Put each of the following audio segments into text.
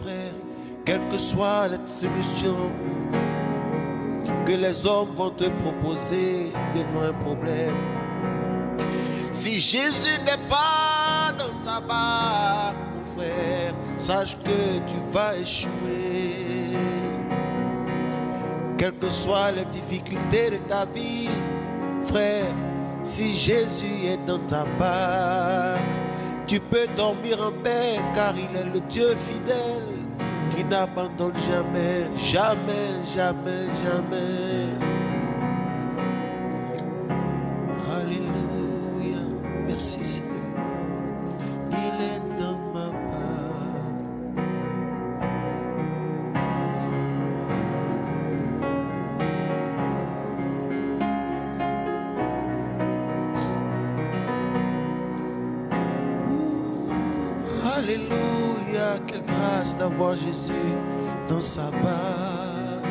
frère, quelle que soit la solution que les hommes vont te proposer devant un problème, si Jésus n'est pas dans ta barque, mon frère, sache que tu vas échouer. Quelles que soient les difficultés de ta vie, frère, si Jésus est dans ta barque, tu peux dormir en paix, car il est le Dieu fidèle qui n'abandonne jamais, jamais, jamais, jamais. Alléluia, merci Seigneur. Il est dans ma barque. Alléluia, quelle grâce d'avoir Jésus dans sa barque.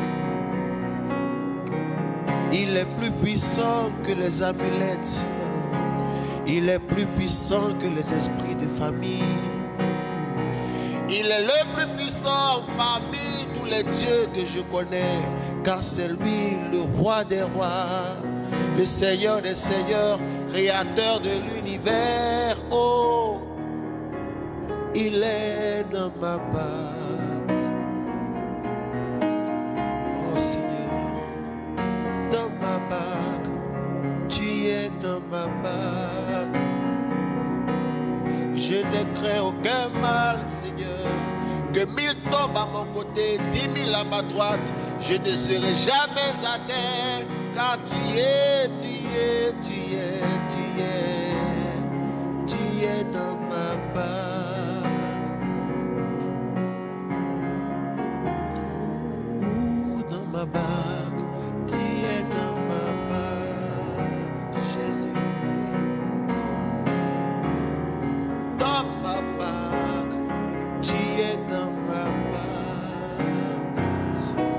Il est plus puissant que les amulettes. Il est plus puissant que les esprits de famille. Il est le plus puissant parmi tous les dieux que je connais, car c'est lui le roi des rois, le Seigneur des seigneurs, créateur de l'univers. Oh, il est dans ma barque. Oh Seigneur, dans ma barque, tu es dans ma barque. Je ne crains aucun mal, Seigneur. Que 1000 tombent à mon côté, 10 000 à ma droite, je ne serai jamais à terre, car tu es dans ma barque. Dans ma barque, tu es dans ma barque, Jésus. Dans ma barque, tu es dans ma barque, Jésus.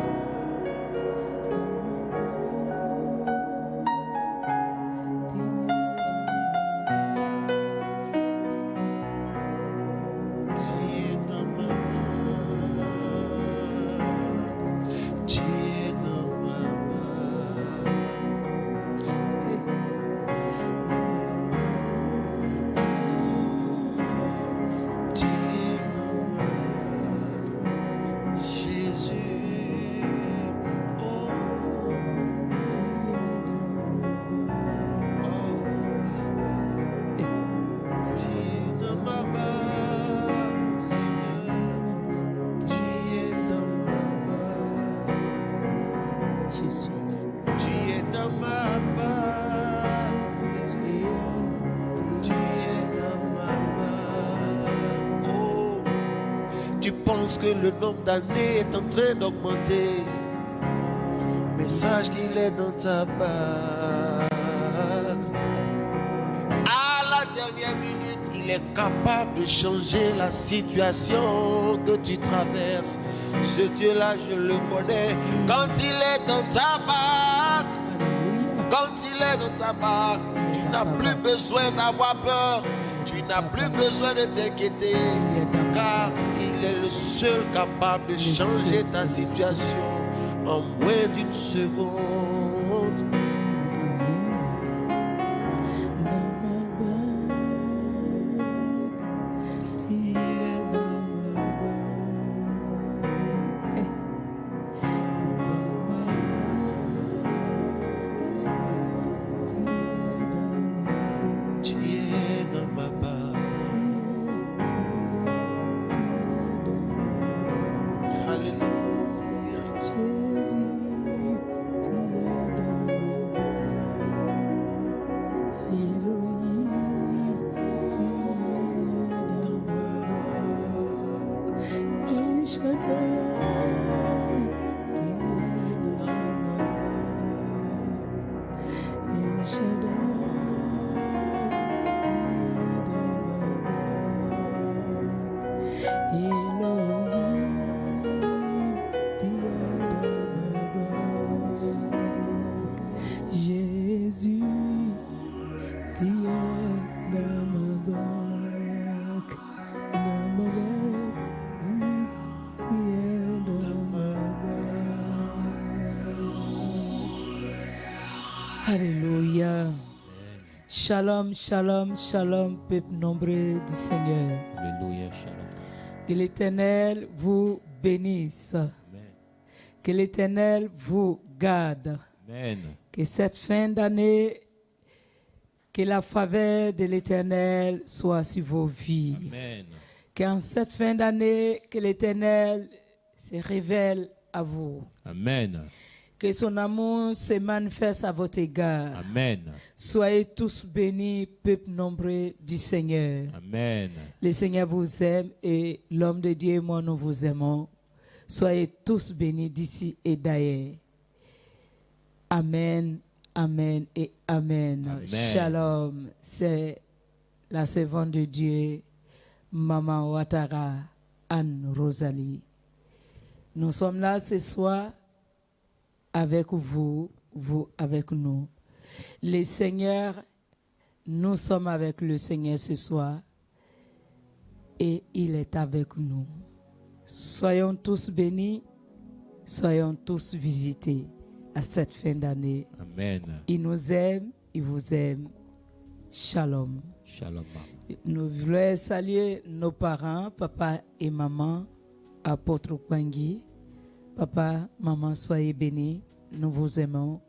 Que le nombre d'années est en train d'augmenter, mais sache qu'il est dans ta barque. À la dernière minute, il est capable de changer la situation que tu traverses. Ce Dieu-là, je le connais. Quand il est dans ta barque, quand il est dans ta barque, tu n'as plus besoin d'avoir peur, tu n'as plus besoin de t'inquiéter, car il est le seul capable de changer ta situation en moins d'une seconde. Alléluia. Shalom, shalom, shalom, peuple nombreux du Seigneur. Alléluia, shalom. Que l'Éternel vous bénisse. Amen. Que l'Éternel vous garde. Amen. Que cette fin d'année, que la faveur de l'Éternel soit sur vos vies. Amen. Qu'en cette fin d'année, que l'Éternel se révèle à vous. Amen. Que son amour se manifeste à votre égard. Amen. Soyez tous bénis, peuple nombreux du Seigneur. Amen. Le Seigneur vous aime et l'homme de Dieu et moi, nous vous aimons. Soyez tous bénis d'ici et d'ailleurs. Amen, amen et amen. Amen. Shalom, c'est la servante de Dieu, Maman Ouattara, Anne Rosalie. Nous sommes là ce soir avec vous, vous avec nous. Le Seigneur, nous sommes avec le Seigneur ce soir et il est avec nous. Soyons tous bénis, soyons tous visités à cette fin d'année. Amen. Il nous aime, il vous aime. Shalom. Shalom. Nous voulons saluer nos parents, papa et maman, apôtre Kwangui. Papa, maman, soyez bénis. Nous vous aimons.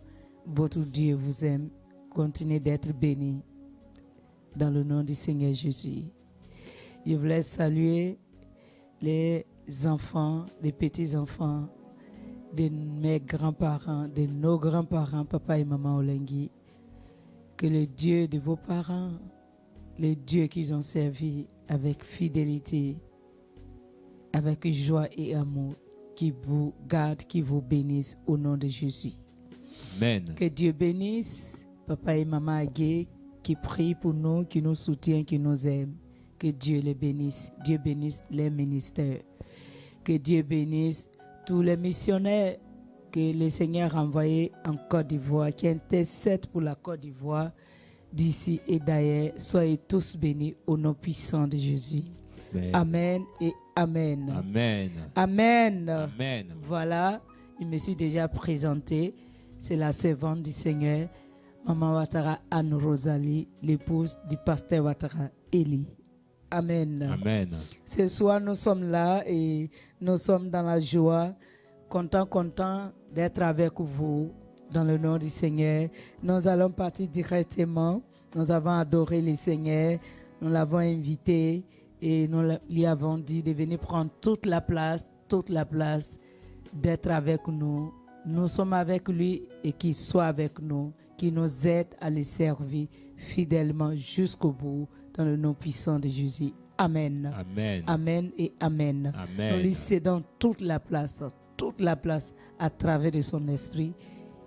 Votre Dieu vous aime. Continuez d'être bénis. Dans le nom du Seigneur Jésus. Je voulais saluer les enfants, les petits-enfants de mes grands-parents, de nos grands-parents, papa et maman Olengui. Que le Dieu de vos parents, le Dieu qu'ils ont servi avec fidélité, avec joie et amour, qui vous garde, qui vous bénisse au nom de Jésus. Amen. Que Dieu bénisse papa et maman Agué qui prient pour nous, qui nous soutient, qui nous aime. Que Dieu les bénisse. Dieu bénisse les ministères. Que Dieu bénisse tous les missionnaires que le Seigneur a envoyés en Côte d'Ivoire, qui intercèdent pour la Côte d'Ivoire d'ici et d'ailleurs. Soyez tous bénis au nom puissant de Jésus. Amen. Amen et amen. Amen. Amen. Amen. Voilà, je me suis déjà présentée. C'est la servante du Seigneur, Maman Ouattara Anne Rosalie, l'épouse du pasteur Ouattara Eli. Amen. Amen. Ce soir, nous sommes là et nous sommes dans la joie, contents d'être avec vous dans le nom du Seigneur. Nous allons partir directement. Nous avons adoré le Seigneur. Nous l'avons invité et nous lui avons dit de venir prendre toute la place, d'être avec nous. Nous sommes avec lui et qu'il soit avec nous, qu'il nous aide à le servir fidèlement jusqu'au bout, dans le nom puissant de Jésus. Amen. Amen. Amen et amen. Amen. Nous lui cédons toute la place à travers de son esprit,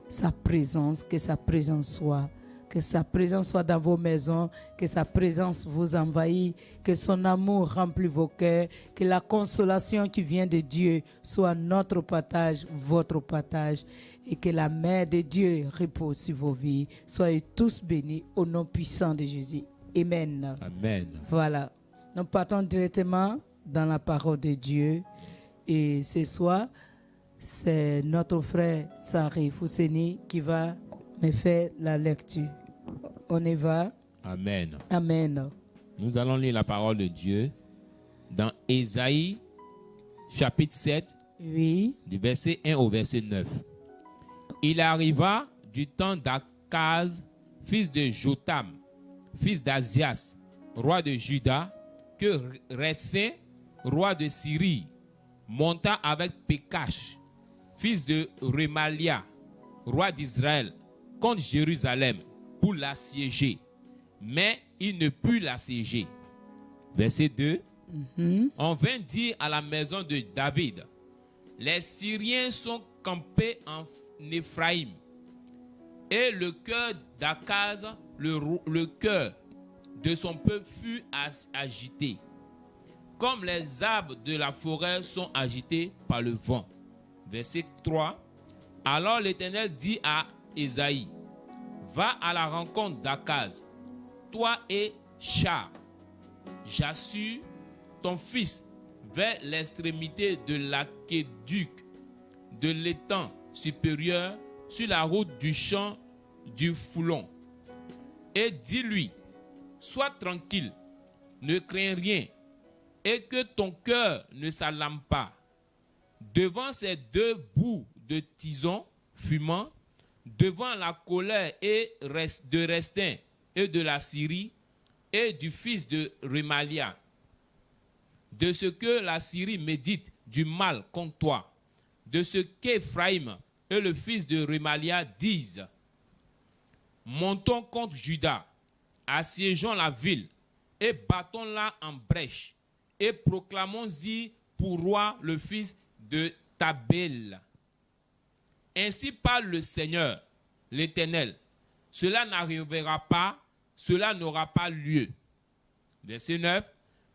sa présence, que sa présence soit dans vos maisons, que sa présence vous envahisse, que son amour remplit vos cœurs, que la consolation qui vient de Dieu soit notre partage, votre partage, et que la main de Dieu repose sur vos vies. Soyez tous bénis au nom puissant de Jésus. Amen. Amen. Voilà. Nous partons directement dans la parole de Dieu. Et ce soir, c'est notre frère Saré Fousseni qui va me faire la lecture. On y va. Amen. Amen. Nous allons lire la parole de Dieu dans Ésaïe, chapitre 7, Oui. du verset 1 au verset 9. Il arriva du temps d'Akaz, fils de Jotam, fils d'Azias, roi de Juda, que Récin, roi de Syrie, monta avec Pécache, fils de Remalia, roi d'Israël, contre Jérusalem pour l'assiéger. Mais il ne put l'assiéger. Verset 2. On vint dire à la maison de David, les Syriens sont campés en Éphraïm. Et le cœur d'Akaz, le cœur de son peuple fut agité, comme les arbres de la forêt sont agités par le vent. Verset 3. Alors l'Éternel dit à Ésaïe, va à la rencontre d'Akaz, toi et Char, Jassur, ton fils, vers l'extrémité de l'aqueduc, de l'étang supérieur, sur la route du champ du foulon et dis-lui, sois tranquille, ne crains rien, et que ton cœur ne s'alarme pas. Devant ces deux bouts de tison fumant, devant la colère de Restin et de la Syrie et du fils de Remalia, de ce que la Syrie médite du mal contre toi, de ce qu'Éphraïm et le fils de Remalia disent. Montons contre Juda, assiégeons la ville et battons-la en brèche et proclamons-y pour roi le fils de Tabel. Ainsi parle le Seigneur, l'Éternel. Cela n'arrivera pas, cela n'aura pas lieu. Verset 9.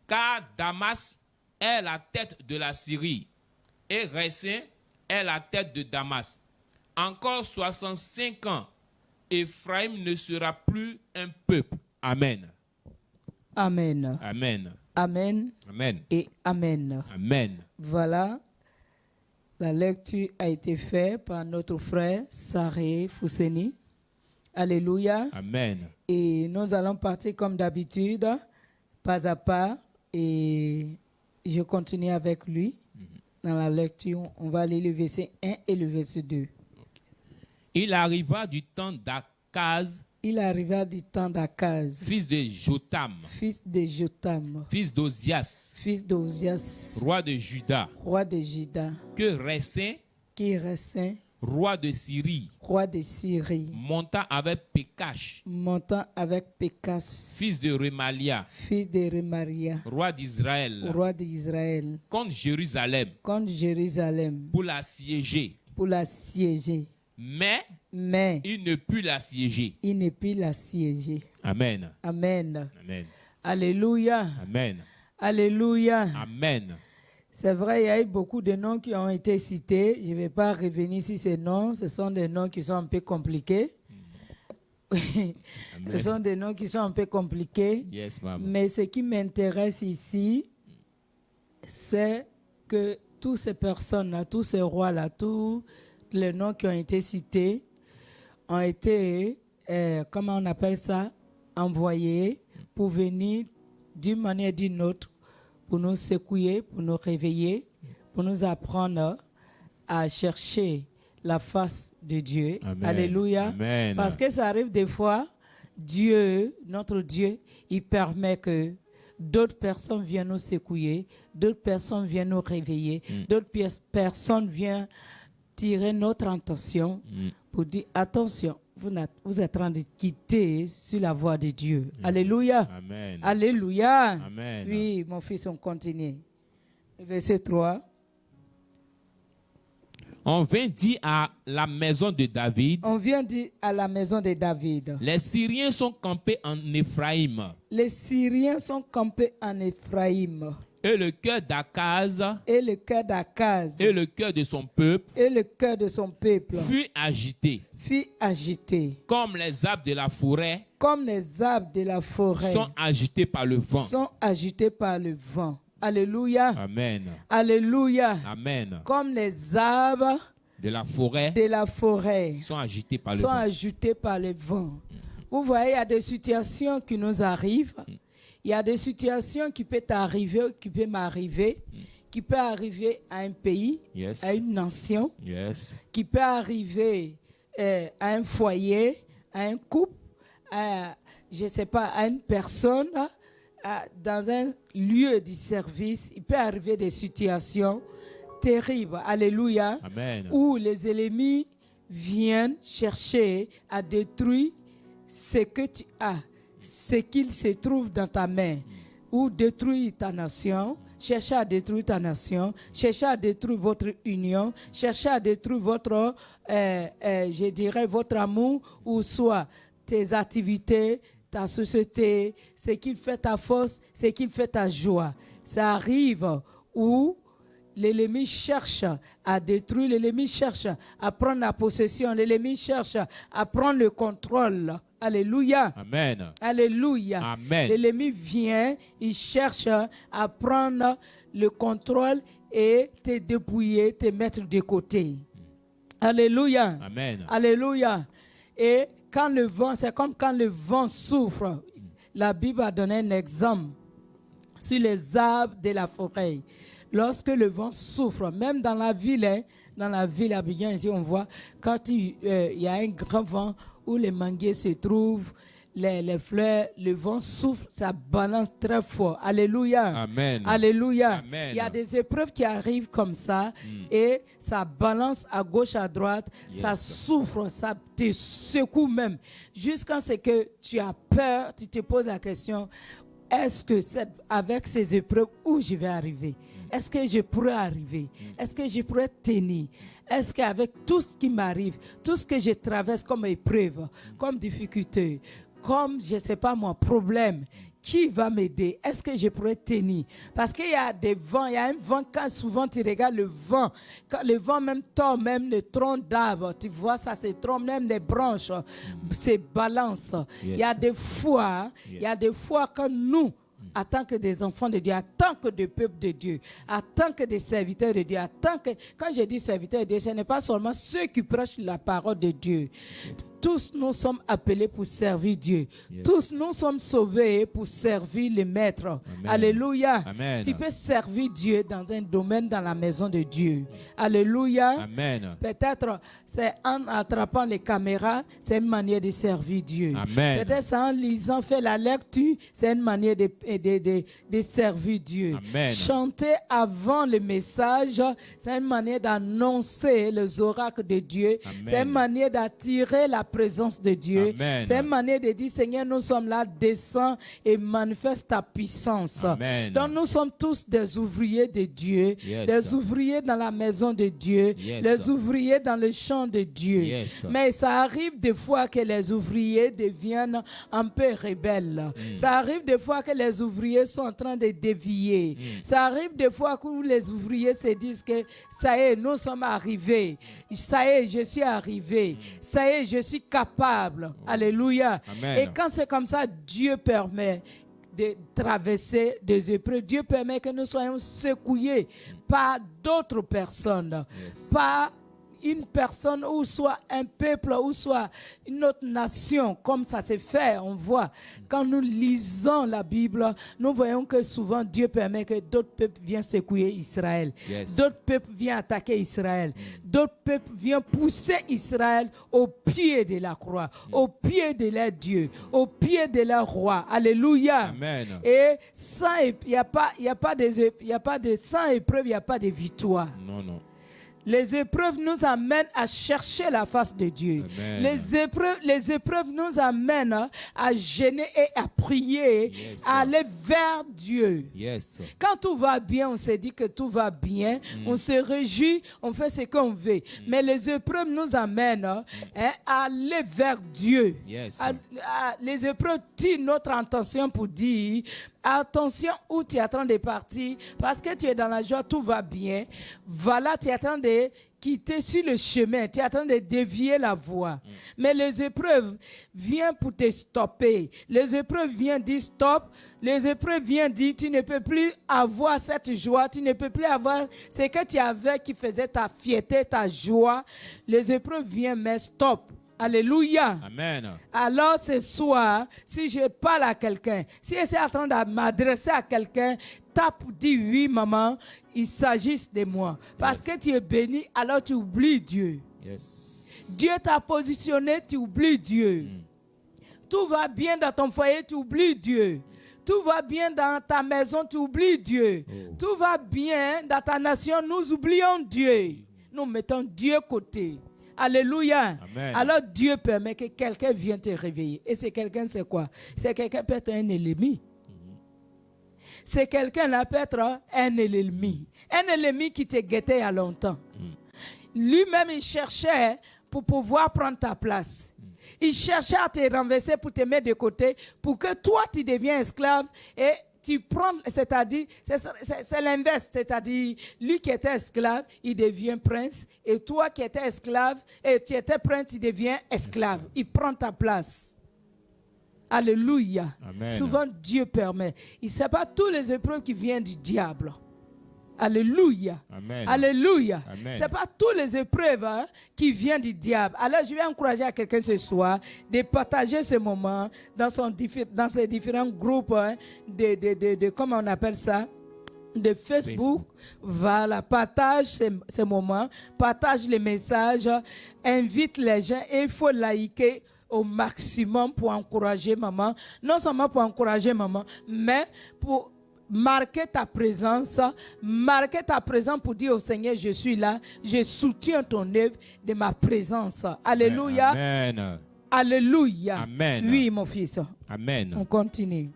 Car Damas est la tête de la Syrie, et Résin est la tête de Damas. Encore 65 ans, Éphraïm ne sera plus un peuple. Amen. Amen. Amen. Amen. Amen. Et Amen. Amen. Voilà, la lecture a été faite par notre frère Saré Fousseni. Alléluia. Amen. Et nous allons partir comme d'habitude, pas à pas, et je continue avec lui. Dans la lecture, on va aller le verset 1 et le verset 2. Il arriva du temps d'Akaz, Il arriva du temps d'Akaz, fils de Jotam, fils de Jotam, fils d'Ozias, fils d'Ozias, roi de Juda, roi de Juda, que Résin, qui restait roi de Syrie, roi de Syrie, monta avec Pécache, montant avec Pékas, fils de Remalia, fils de Remaria, roi d'Israël, roi d'Israël, contre Jérusalem, contre Jérusalem, pour l'assiéger. pour l'assiéger. Mais Mais il ne put l'assiéger. il ne put l'assiéger. Amen. Amen. Amen. Alléluia. Amen. Alléluia. Amen. C'est vrai, il y a eu beaucoup de noms qui ont été cités. Je ne vais pas revenir sur ces noms. Ce sont des noms qui sont un peu compliqués. Ce sont des noms qui sont un peu compliqués. Yes, maman. Mais ce qui m'intéresse ici, c'est que toutes ces personnes-là, tous ces rois-là, tous les noms qui ont été cités ont été, comment on appelle ça, envoyés pour venir d'une manière ou d'une autre, pour nous secouer, pour nous réveiller, pour nous apprendre à chercher la face de Dieu. Amen. Alléluia. Amen. Parce que ça arrive des fois, Dieu, notre Dieu, il permet que d'autres personnes viennent nous secouer, d'autres personnes viennent nous réveiller, d'autres personnes viennent tirer notre attention pour dire attention, vous êtes en train de quitter sur la voie de Dieu. Alléluia. Amen. Alléluia. Amen. Oui, mon fils, on continue. Verset 3. On vint dire à la maison de David, On vient dire à la maison de David. les Syriens sont campés en Éphraïm, Les Syriens sont campés en Éphraïm. et le cœur d'Akaz Et le cœur d'Akaz et le cœur de son peuple et le cœur de son peuple fut agité, fut agité, comme les arbres de la forêt comme les arbres de la forêt sont agités par le vent. sont agités par le vent. Alléluia. Amen. Alléluia. Amen. Comme les arbres De la forêt de la forêt sont agités par le sont vent. agités par le vent. Vous voyez, il y a des situations qui nous arrivent. Il y a des situations qui peuvent arriver, qui peuvent m'arriver, qui peuvent arriver à un pays, Yes. à une nation, Yes. qui peut arriver à un foyer, à un couple, à, je ne sais pas, à une personne, dans un lieu de service. Il peut arriver des situations terribles, alléluia, Amen. où les ennemis viennent chercher à détruire ce que tu as, ce qu'il se trouve dans ta main, ou détruire ta nation, chercher à détruire ta nation, chercher à détruire votre union, chercher à détruire votre, je dirais, votre amour, ou soit tes activités, ta société, ce qui fait ta force, ce qui fait ta joie. Ça arrive où l'ennemi cherche à détruire, l'ennemi cherche à prendre la possession, l'ennemi cherche à prendre le contrôle. Alléluia. Amen. Alléluia. Amen. L'ennemi vient, il cherche à prendre le contrôle et te dépouiller, te mettre de côté. Alléluia. Amen. Alléluia. Et quand le vent, c'est comme quand le vent souffle. La Bible a donné un exemple sur les arbres de la forêt. Lorsque le vent souffle, même dans la ville Abidjan, ici on voit, quand il y a un grand vent où les manguiers se trouvent, les fleurs, le vent souffle, ça balance très fort. Alléluia. Amen. Alléluia. Amen. Il y a des épreuves qui arrivent comme ça et ça balance à gauche, à droite, ça souffre, ça te secoue même. Jusqu'à ce que tu as peur, tu te poses la question, est-ce que avec ces épreuves, où je vais arriver? Est-ce que je pourrais arriver? Est-ce que je pourrais tenir? Est-ce qu'avec tout ce qui m'arrive, tout ce que je traverse comme épreuve, comme difficulté, comme, je ne sais pas moi, problème, qui va m'aider? Est-ce que je pourrais tenir? Parce qu'il y a des vents, il y a un vent, quand souvent tu regardes le vent, quand le vent même tord, même le tronc d'arbre, tu vois ça se trompe, même les branches se balancent. Il y a des fois, que nous, en tant que des enfants de Dieu, en tant que des peuples de Dieu, en tant que des serviteurs de Dieu, quand je dis serviteurs de Dieu, ce n'est pas seulement ceux qui prêchent la parole de Dieu. Tous nous sommes appelés pour servir Dieu. Tous nous sommes sauvés pour servir le Maître. Amen. Alléluia. Amen. Tu peux servir Dieu dans un domaine dans la maison de Dieu. Alléluia. Amen. Peut-être c'est en attrapant les caméras, c'est une manière de servir Dieu. Amen. Peut-être c'est en lisant, faire la lecture, c'est une manière de servir Dieu. Amen. Chanter avant le message, c'est une manière d'annoncer les oracles de Dieu. Amen. C'est une manière d'attirer la présence de Dieu. Amen. C'est une manière de dire, Seigneur, nous sommes là, descends et manifeste ta puissance. Amen. Donc nous sommes tous des ouvriers de Dieu, des ouvriers dans la maison de Dieu, des ouvriers dans le champ de Dieu. Mais ça arrive des fois que les ouvriers deviennent un peu rebelles. Ça arrive des fois que les ouvriers sont en train de dévier. Ça arrive des fois que les ouvriers se disent que ça y est, nous sommes arrivés. Ça y est, je suis arrivé. Ça y est, je suis capable. Alléluia. Amen. Et quand c'est comme ça, Dieu permet de traverser des épreuves. Dieu permet que nous soyons secoués par d'autres personnes. Par une personne ou soit un peuple ou soit une autre nation, comme ça se fait, on voit. Quand nous lisons la Bible, nous voyons que souvent Dieu permet que d'autres peuples viennent secouer Israël. D'autres peuples viennent attaquer Israël. D'autres peuples viennent pousser Israël au pied de la croix, au pied de leur Dieu, au pied de leur roi. Alléluia. Amen. Et sans, il n'y a pas de sans épreuve, il n'y a pas de victoire. Non, non. Les épreuves nous amènent à chercher la face de Dieu. Amen. Les épreuves nous amènent à gêner et à prier, à aller vers Dieu. Quand tout va bien, on se dit que tout va bien, on se réjouit, on fait ce qu'on veut. Mais les épreuves nous amènent à aller vers Dieu. Les épreuves tirent notre attention pour dire, attention où tu es en train de partir, parce que tu es dans la joie, tout va bien. Voilà, tu es en train de quitter sur le chemin, tu es en train de dévier la voie. Mais les épreuves viennent pour te stopper. Les épreuves viennent dire stop. Les épreuves viennent dire tu ne peux plus avoir cette joie, tu ne peux plus avoir ce que tu avais qui faisait ta fierté, ta joie. Les épreuves viennent, mais stop. Alléluia. Amen. Alors ce soir, si je parle à quelqu'un, si je suis en train de m'adresser à quelqu'un, tape, dis oui maman, il s'agit de moi. Parce que tu es béni, alors tu oublies Dieu. Dieu t'a positionné, tu oublies Dieu. Tout va bien dans ton foyer, tu oublies Dieu. Tout va bien dans ta maison, tu oublies Dieu. Tout va bien dans ta nation, nous oublions Dieu. Nous mettons Dieu côté. Alléluia. Amen. Alors Dieu permet que quelqu'un vienne te réveiller. Et c'est quelqu'un, c'est quoi? C'est quelqu'un peut être un ennemi. C'est quelqu'un-là peut être un ennemi. Un ennemi qui te guettait il y a longtemps. Lui-même, il cherchait pour pouvoir prendre ta place. Il cherchait à te renverser pour te mettre de côté, pour que toi, tu deviens esclave et tu prends, c'est-à-dire, c'est l'inverse, c'est-à-dire, lui qui était esclave, il devient prince, et toi qui étais esclave, et tu étais prince, tu deviens esclave. Il prend ta place. Alléluia. Amen. Souvent, Dieu permet. Ce n'est pas toutes les épreuves qui viennent du diable. Alléluia. Amen. Alléluia. Amen. Ce n'est pas toutes les épreuves qui viennent du diable. Alors, je vais encourager à quelqu'un ce soir de partager ce moment dans ses différents groupes de comment on appelle ça, de Facebook. Voilà, partage ces moments, partage les messages, invite les gens et il faut liker au maximum pour encourager maman. Non seulement pour encourager maman, mais pour marquer ta présence pour dire au Seigneur, je suis là, je soutiens ton œuvre de ma présence. Alléluia. Amen. Alléluia. Amen. Oui, mon fils. Amen. On continue.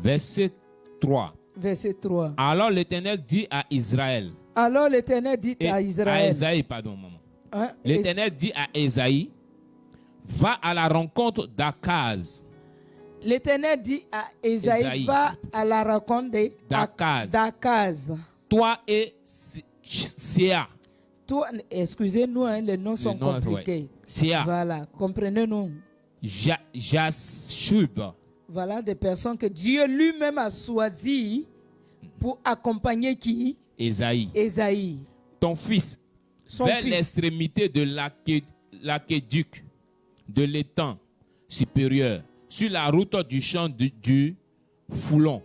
Verset 3. Verset 3. Alors l'Éternel dit à Israël. Alors l'Éternel dit à Israël. À Esaïe, pardon, maman. Hein? L'Éternel dit à Esaïe, va à la rencontre d'Akaz. L'Éternel dit à Esaïe, va à la rencontre d'Akaz. Toi et Sia. Toi, excusez-nous, les noms sont compliqués. Sia. Voilà, comprenez-nous. Jashub. Voilà des personnes que Dieu lui-même a choisies pour accompagner qui? Esaïe. Ton fils. Vers l'extrémité de l'aqueduc, de l'étang supérieur, sur la route du champ du Foulon.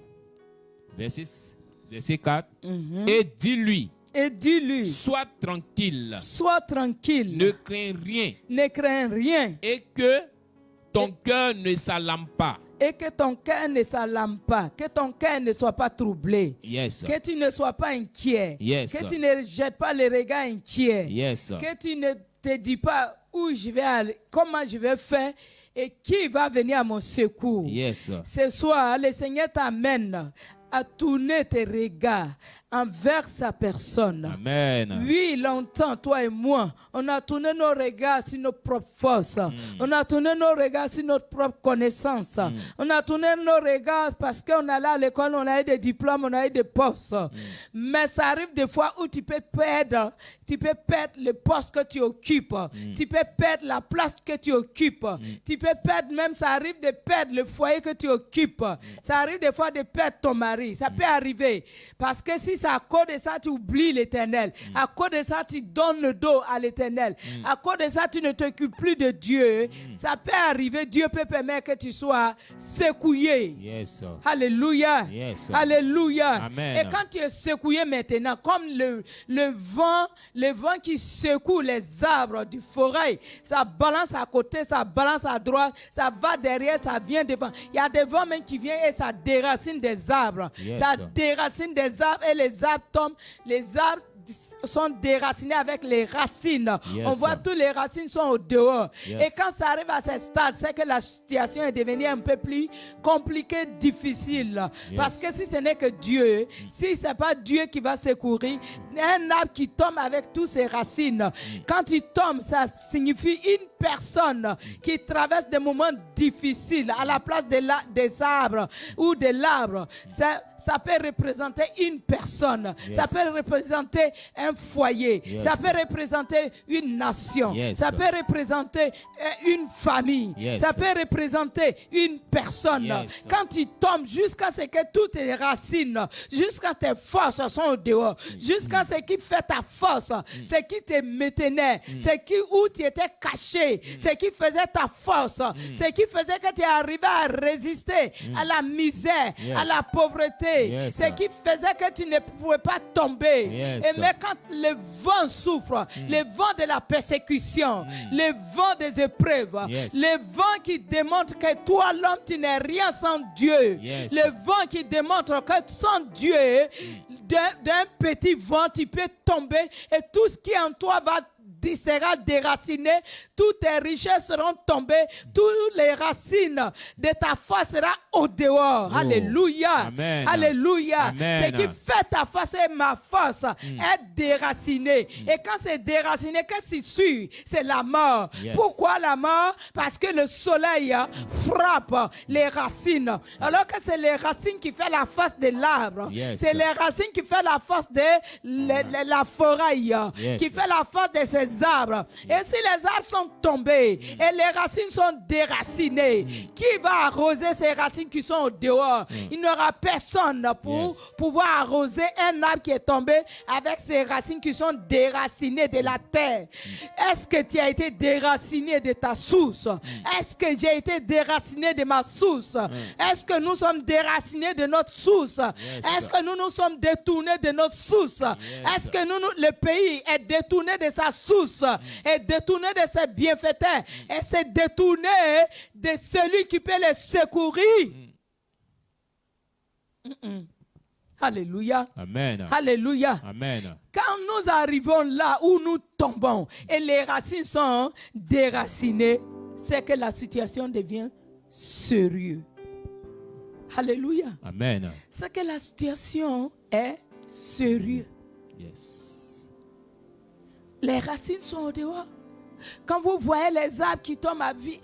Verset 4. Et dis-lui. Sois tranquille. Ne crains rien. Et que ton cœur ne s'alarme pas. Que ton cœur ne soit pas troublé. Yes. Que tu ne sois pas inquiet. Yes. Que tu ne jettes pas les regards inquiets. Yes. Que tu ne te dis pas où je vais aller, comment je vais faire et qui va venir à mon secours. Yes. Ce soir, le Seigneur t'amène à tourner tes regards envers sa personne. Amen. Oui, longtemps, toi et moi, on a tourné nos regards sur nos propres forces. On a tourné nos regards sur notre propre connaissance. On a tourné nos regards parce qu'on allait à l'école, on a eu des diplômes, on a eu des postes. Mais ça arrive des fois où tu peux perdre le poste que tu occupes. Tu peux perdre la place que tu occupes. Tu peux perdre, même ça arrive de perdre le foyer que tu occupes. Ça arrive des fois de perdre ton mari. Ça peut arriver. Parce que si c'est à cause de ça, tu oublies l'Éternel. À cause de ça, tu donnes le dos à l'Éternel. À cause de ça, tu ne t'occupes plus de Dieu. Ça peut arriver. Dieu peut permettre que tu sois secoué. Yes. Alléluia. Yes. Alléluia. Amen. Et quand tu es secoué maintenant, comme le vent qui secoue les arbres du forêt, ça balance à côté, ça balance à droite, ça va derrière, ça vient devant. Il y a des vents même qui viennent et ça déracine des arbres. Yes. Ça déracine des arbres et les arbres tombent. Les arbres sont déracinés avec les racines. Yes. On voit tous les racines sont au dehors. Yes. Et quand ça arrive à ce stade, c'est que la situation est devenue un peu plus compliquée, difficile. Yes. Parce que si ce n'est que Dieu, si ce n'est pas Dieu qui va secourir, un arbre qui tombe avec toutes ses racines, quand il tombe, ça signifie une personne qui traverse des moments difficiles à la place des arbres ou de l'arbre. Ça peut représenter une personne. Yes. Ça peut représenter un foyer. Yes. Ça peut représenter une nation. Yes. Ça peut représenter une famille. Yes. Ça peut représenter une personne. Yes. Quand tu tombes jusqu'à ce que toutes tes racines, jusqu'à tes forces sont au dehors, jusqu'à ce qui fait ta force, ce qui te maintenait, où tu étais caché, ce qui faisait ta force, ce qui faisait que tu arrivais à résister à la misère, à la pauvreté, ce qui faisait que tu ne pouvais pas tomber. Yes. Et mais quand le vent souffre, le vent de la persécution, le vent des épreuves, le vent qui démontre que toi, l'homme, tu n'es rien sans Dieu, le vent qui démontre que sans Dieu, d'un petit vent, tu peux tomber et tout ce qui est en toi sera déraciné, toutes tes richesses seront tombées, toutes les racines de ta foi seront au dehors. Alléluia. Amen. Alléluia. Amen. Ce qui fait ta force et ma force est déraciné. Et quand c'est déraciné, qu'est-ce qui suit? C'est la mort. Yes. Pourquoi la mort? Parce que le soleil frappe les racines. Alors que c'est les racines qui font la force de l'arbre. Yes. C'est les racines qui font la force de la forêt, qui fait la force de ses les arbres. Et si les arbres sont tombés et les racines sont déracinées, qui va arroser ces racines qui sont au dehors? Il n'y aura personne pour pouvoir arroser un arbre qui est tombé avec ses racines qui sont déracinées de la terre. Est-ce que tu as été déraciné de ta source? Est-ce que j'ai été déraciné de ma source? Est-ce que nous sommes déracinés de notre source? Est-ce que nous sommes détournés de notre source? Est-ce que le pays est détourné de sa source, est détourné de ses bienfaiteurs, et s'est détourné de celui qui peut les secourir? Alléluia. Amen. Alléluia. Amen. Quand nous arrivons là où nous tombons et les racines sont déracinées, c'est que la situation devient sérieuse. Alléluia. Amen. C'est que la situation est sérieuse. Yes. Les racines sont au dehors. Quand vous voyez les arbres qui tombent à vie,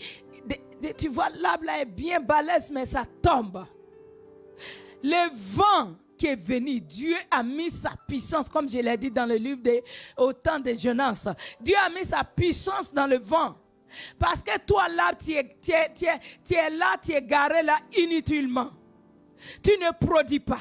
tu vois l'arbre là est bien balèze, mais ça tombe. Le vent qui est venu, Dieu a mis sa puissance, comme je l'ai dit dans le livre au temps de Jonas. Dieu a mis sa puissance dans le vent. Parce que toi là, tu es là, tu es garé là inutilement. Tu ne produis pas.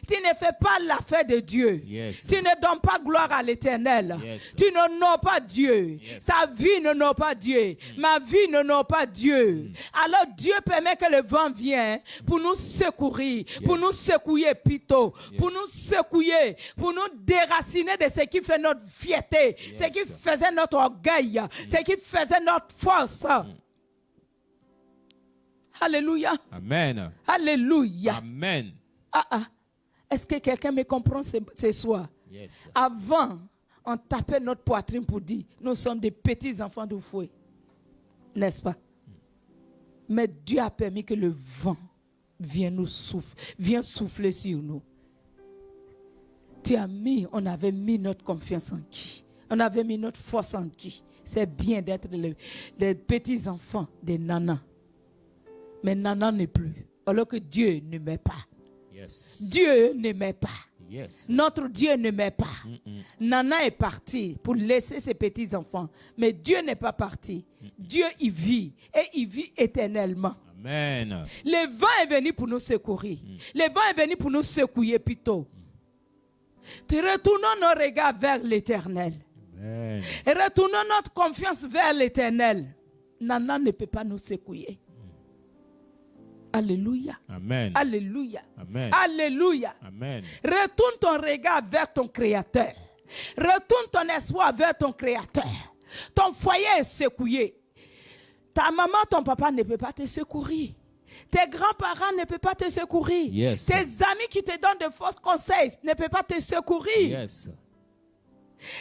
Tu ne fais pas l'affaire de Dieu. Yes. Tu ne donnes pas gloire à l'Éternel. Yes. Tu n'honores pas Dieu. Yes. Ta vie n'honore pas Dieu. Ma vie n'honore pas Dieu. Alors Dieu permet que le vent vienne pour nous secourir, pour nous secouer plutôt, pour nous secouer, pour nous déraciner de ce qui fait notre fierté, ce qui faisait notre orgueil, ce qui faisait notre force. Alléluia. Amen. Alléluia. Amen. Est-ce que quelqu'un me comprend ce soir? Yes. Avant, on tapait notre poitrine pour dire, nous sommes des petits enfants du fouet. N'est-ce pas? Mais Dieu a permis que le vent vienne souffler sur nous. On avait mis notre confiance en qui? On avait mis notre force en qui? C'est bien d'être les petits enfants des nanas. Mais nana n'est plus. Alors que Dieu ne met pas. Yes. Dieu ne met pas. Yes. Notre Dieu ne met pas. Nana est parti pour laisser ses petits-enfants. Mais Dieu n'est pas parti. Dieu y vit. Et il vit éternellement. Amen. Le vent est venu pour nous secourir. Le vent est venu pour nous secouer plutôt. Retournons nos regards vers l'Éternel. Amen. Et retournons notre confiance vers l'Éternel. Nana ne peut pas nous secouer. Alléluia. Amen. Alléluia. Amen. Alléluia. Amen. Retourne ton regard vers ton Créateur. Retourne ton espoir vers ton Créateur. Ton foyer est secoué. Ta maman, ton papa ne peut pas te secourir. Tes grands-parents ne peuvent pas te secourir. Yes. Tes amis qui te donnent de faux conseils ne peuvent pas te secourir. Yes.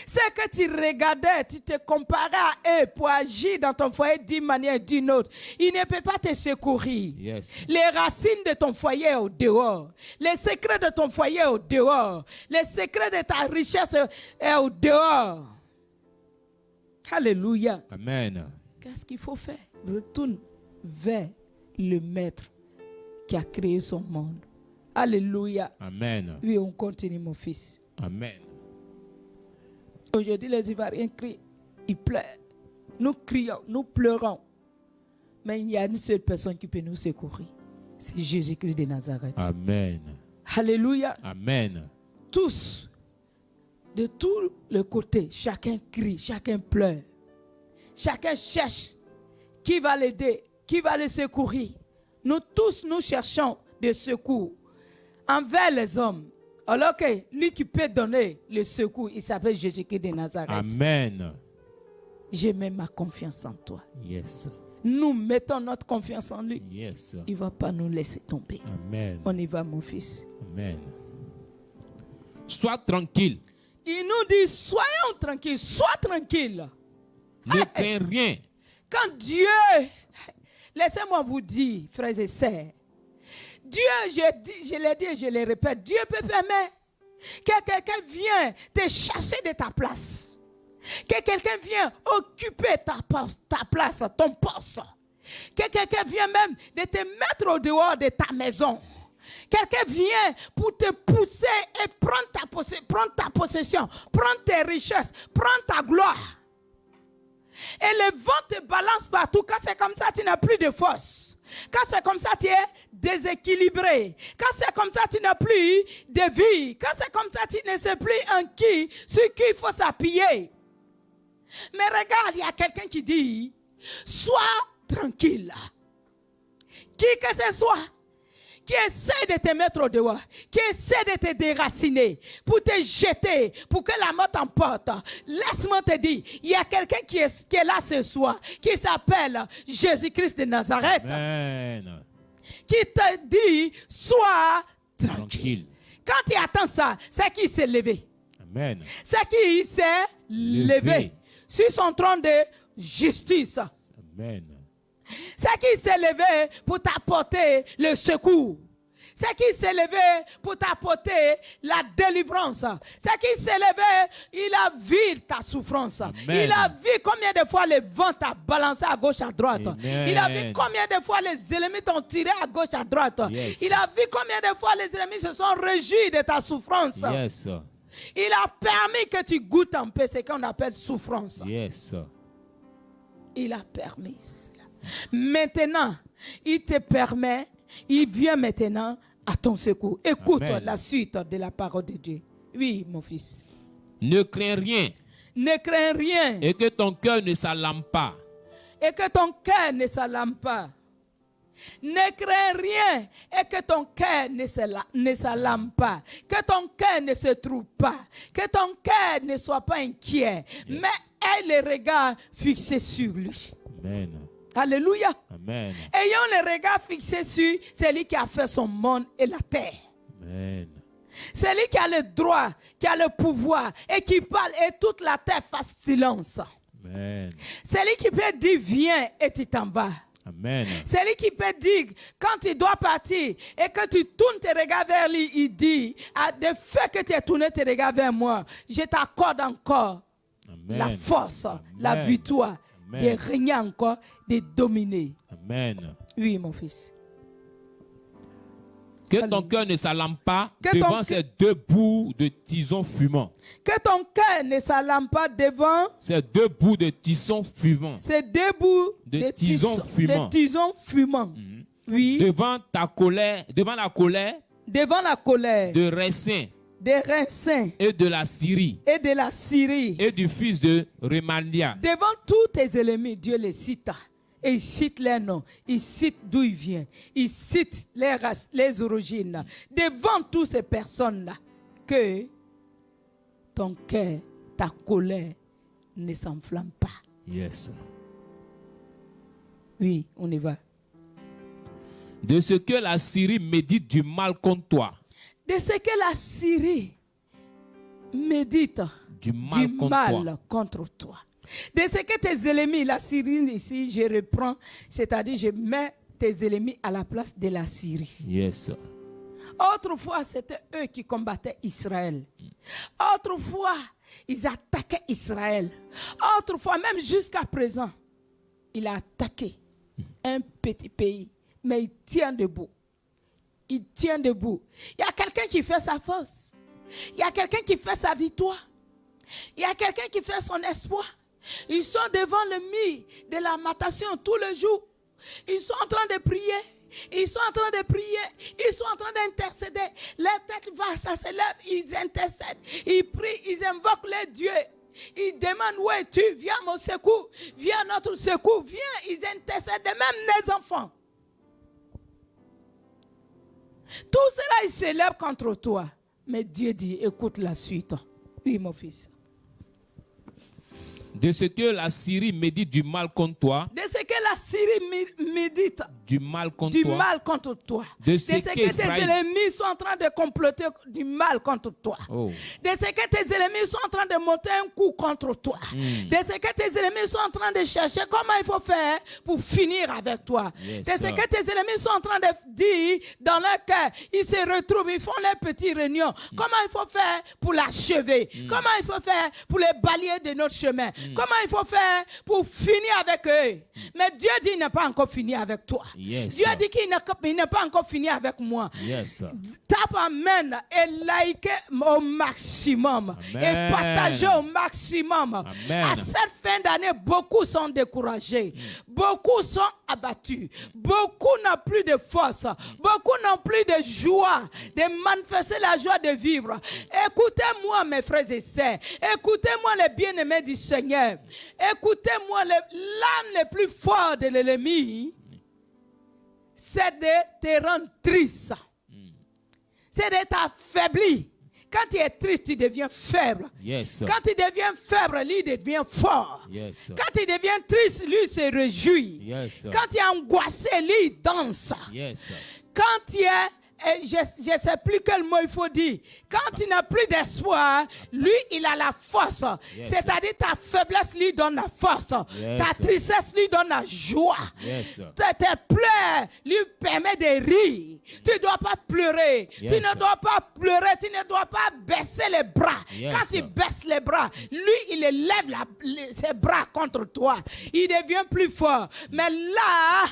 C'est que tu regardais, tu te comparais à eux pour agir dans ton foyer d'une manière ou d'une autre. Ils ne peuvent pas te secourir. Yes. Les racines de ton foyer sont au dehors. Les secrets de ton foyer sont au dehors. Les secrets de ta richesse sont au dehors. Alléluia. Amen. Qu'est-ce qu'il faut faire? Retourne vers le Maître qui a créé son monde. Alléluia. Amen. Oui, on continue, mon fils. Amen. Aujourd'hui, les Ivoiriens crient, ils pleurent. Nous crions, nous pleurons. Mais il y a une seule personne qui peut nous secourir. C'est Jésus-Christ de Nazareth. Amen. Alléluia. Amen. Tous, de tous les côtés, chacun crie, chacun pleure. Chacun cherche qui va l'aider, qui va le secourir. Nous tous, nous cherchons des secours envers les hommes. Alors que lui qui peut donner le secours, il s'appelle Jésus-Christ de Nazareth. Amen. Je mets ma confiance en toi. Yes. Nous mettons notre confiance en lui. Yes. Il ne va pas nous laisser tomber. Amen. On y va, mon fils. Amen. Sois tranquille. Il nous dit, soyons tranquilles, sois tranquille. Ne crains rien. Quand Dieu, laissez-moi vous dire, frères et sœurs, Dieu, je l'ai dit et je le répète, Dieu peut permettre que quelqu'un vienne te chasser de ta place. Que quelqu'un vienne occuper ta place, ton poste. Que quelqu'un vienne même de te mettre au dehors de ta maison. Quelqu'un vient pour te pousser et prendre ta possession, prendre tes richesses, prendre ta gloire. Et le vent te balance partout. Quand c'est comme ça, tu n'as plus de force. Quand c'est comme ça, tu es déséquilibré. Quand c'est comme ça, tu n'as plus de vie. Quand c'est comme ça, tu ne sais plus sur qui il faut s'appuyer. Mais regarde, il y a quelqu'un qui dit, sois tranquille. Qui que ce soit, qui essaie de te mettre au dehors, qui essaie de te déraciner, pour te jeter, pour que la mort t'emporte. Laisse-moi te dire, il y a quelqu'un qui est là ce soir, qui s'appelle Jésus-Christ de Nazareth. Amen. Qui te dit, sois tranquille. Quand il attend ça, c'est qu'il s'est levé. Amen. C'est qu'il s'est levé sur son trône de justice. Amen. C'est qu'il s'est levé pour t'apporter le secours. C'est qu'il s'est levé pour t'apporter la délivrance. C'est qu'il s'est levé, il a vu ta souffrance. Amen. Il a vu combien de fois le vent t'a balancé à gauche, à droite. Amen. Il a vu combien de fois les ennemis t'ont tiré à gauche, à droite. Yes. Il a vu combien de fois les ennemis se sont réjouis de ta souffrance. Yes. Il a permis que tu goûtes un peu ce qu'on appelle souffrance. Yes. Il a permis cela. Maintenant, il te permet, il vient maintenant à ton secours. Écoute Amen. la suite de la parole de Dieu. Oui, mon fils. Ne crains rien Ne crains rien et que ton cœur ne s'alarme pas. et que ton cœur ne s'alarme pas. Ne crains rien et que ton cœur ne s'alarme pas. Que ton cœur ne se trouve pas. Que ton cœur ne soit pas inquiet. Yes. Mais aie le regard fixé sur lui. Amen. Alléluia. Amen. Ayons le regard fixé sur celui qui a fait son monde et la terre. Amen. Celui qui a le droit, qui a le pouvoir et qui parle et toute la terre fasse silence. Amen. Celui qui peut dire viens et tu t'en vas. Amen. Celui qui peut dire quand il doit partir et que tu tournes tes regards vers lui, il dit de fait que tu as tourné tes regards vers moi, je t'accorde encore Amen. la force, Amen. la victoire Amen. de régner encore, de dominer. Amen. Oui, mon fils. Que ton cœur ne s'alarme pas Que ton devant cœur- ces deux bouts de tisons fumants. Que ton cœur ne s'alarme pas devant Ces deux bouts de tisons fumants. ces deux bouts De tisons fumants. de tisons fumants. Oui, Devant ta colère, devant la colère devant la colère de Récin des Récins et de la Syrie et de la Syrie. et du fils de Rémalia. Devant tous tes ennemis, Dieu les cite. Et il cite les noms, il cite d'où il vient, il cite les races, les origines. Devant toutes ces personnes-là, que ton cœur, ta colère ne s'enflamme pas. Yes. Oui, on y va. De ce que la Syrie médite du mal contre toi. De ce que la Syrie médite Du mal du contre mal toi. contre toi. De ce que tes ennemis, la Syrie ici, je reprends, c'est-à-dire je mets tes ennemis à la place de la Syrie. Yes. Autrefois, c'était eux qui combattaient Israël. Autrefois, ils attaquaient Israël. Autrefois, même jusqu'à présent, il a attaqué un petit pays, mais il tient debout. Il tient debout. Il y a quelqu'un qui fait sa force. Il y a quelqu'un qui fait sa victoire. Il y a quelqu'un qui fait son espoir. Ils sont devant le mur de la lamentation tous les jours. Ils sont en train de prier. Ils sont en train de prier. Ils sont en train d'intercéder. Leur tête va, ça se lève. Ils intercèdent. Ils prient. Ils invoquent les dieux. Ils demandent où es-tu? Viens mon secours. Viens à notre secours. Viens. Ils intercèdent. Même les enfants. Tout cela, ils se lèvent contre toi. Mais Dieu dit, écoute la suite. Oui, mon fils. De ce que la Syrie médite du mal contre toi. De ce que la Syrie médite Du mal contre du toi. mal contre toi. De De ce ce que tes qu'Éphraïm- ennemis sont en train de comploter du mal contre toi. Oh. De ce que tes ennemis sont en train de monter un coup contre toi. De ce que tes ennemis sont en train de chercher comment il faut faire pour finir avec toi. Yes, de ce sir. que tes ennemis sont en train de dire dans leur cœur, ils se retrouvent, ils font leurs petites réunions. Comment il faut faire pour l'achever? Comment il faut faire pour les balayer de notre chemin? Comment il faut faire pour finir avec eux? Mais Dieu dit qu'il n'a pas encore fini avec toi. Yes. Dieu dit qu'il n'a pas encore fini avec moi. Yes. Tape amen et like au maximum. Amen. Et partagez au maximum. Amen. À cette fin d'année, beaucoup sont découragés. Beaucoup sont abattus. Beaucoup n'ont plus de force. Beaucoup n'ont plus de joie de manifester la joie de vivre. Écoutez-moi, mes frères et sœurs. Écoutez-moi, les bien-aimés du Seigneur. Écoutez-moi, l'âme le plus fort de l'ennemi, c'est de te rendre triste. C'est de t'affaiblir. Quand tu es triste, tu deviens faible. Yes. Quand tu deviens faible, lui devient fort. Yes. Quand tu deviens triste, lui se réjouit. Yes. Quand tu es angoissé, lui danse. Yes. Quand tu es, je ne sais plus quel mot il faut dire. Quand tu n'as plus d'espoir, lui, il a la force. Yes. C'est-à-dire ta faiblesse lui donne la force. Yes. Ta tristesse lui donne la joie. Yes. Tes pleurs lui permettent de rire. Tu ne dois pas pleurer. Yes. Tu ne dois pas pleurer. Tu ne dois pas baisser les bras. Yes. Quand tu baisses les bras, lui, il élève ses bras contre toi. Il devient plus fort. Mais là,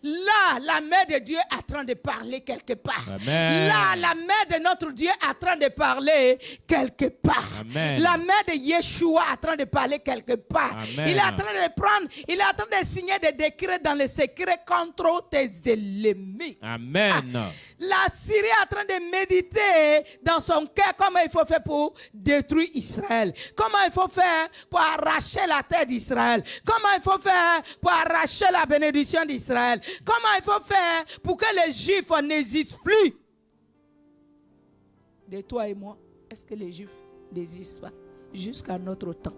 là, la main de Dieu est en train de parler quelque part. Amen. Là, la main de notre Dieu est en train de parler quelque part. Amen. La main de Yeshua est en train de parler quelque part. Amen. Il est en train de prendre, il est en train de signer des décrets dans le secret contre tes ennemis. Amen. La Syrie est en train de méditer dans son cœur comment il faut faire pour détruire Israël. Comment il faut faire pour arracher la terre d'Israël. Comment il faut faire pour arracher la bénédiction d'Israël. Comment il faut faire pour que les Juifs n'hésitent plus. De toi et moi, est-ce que les Juifs n'existent pas? Jusqu'à notre temps,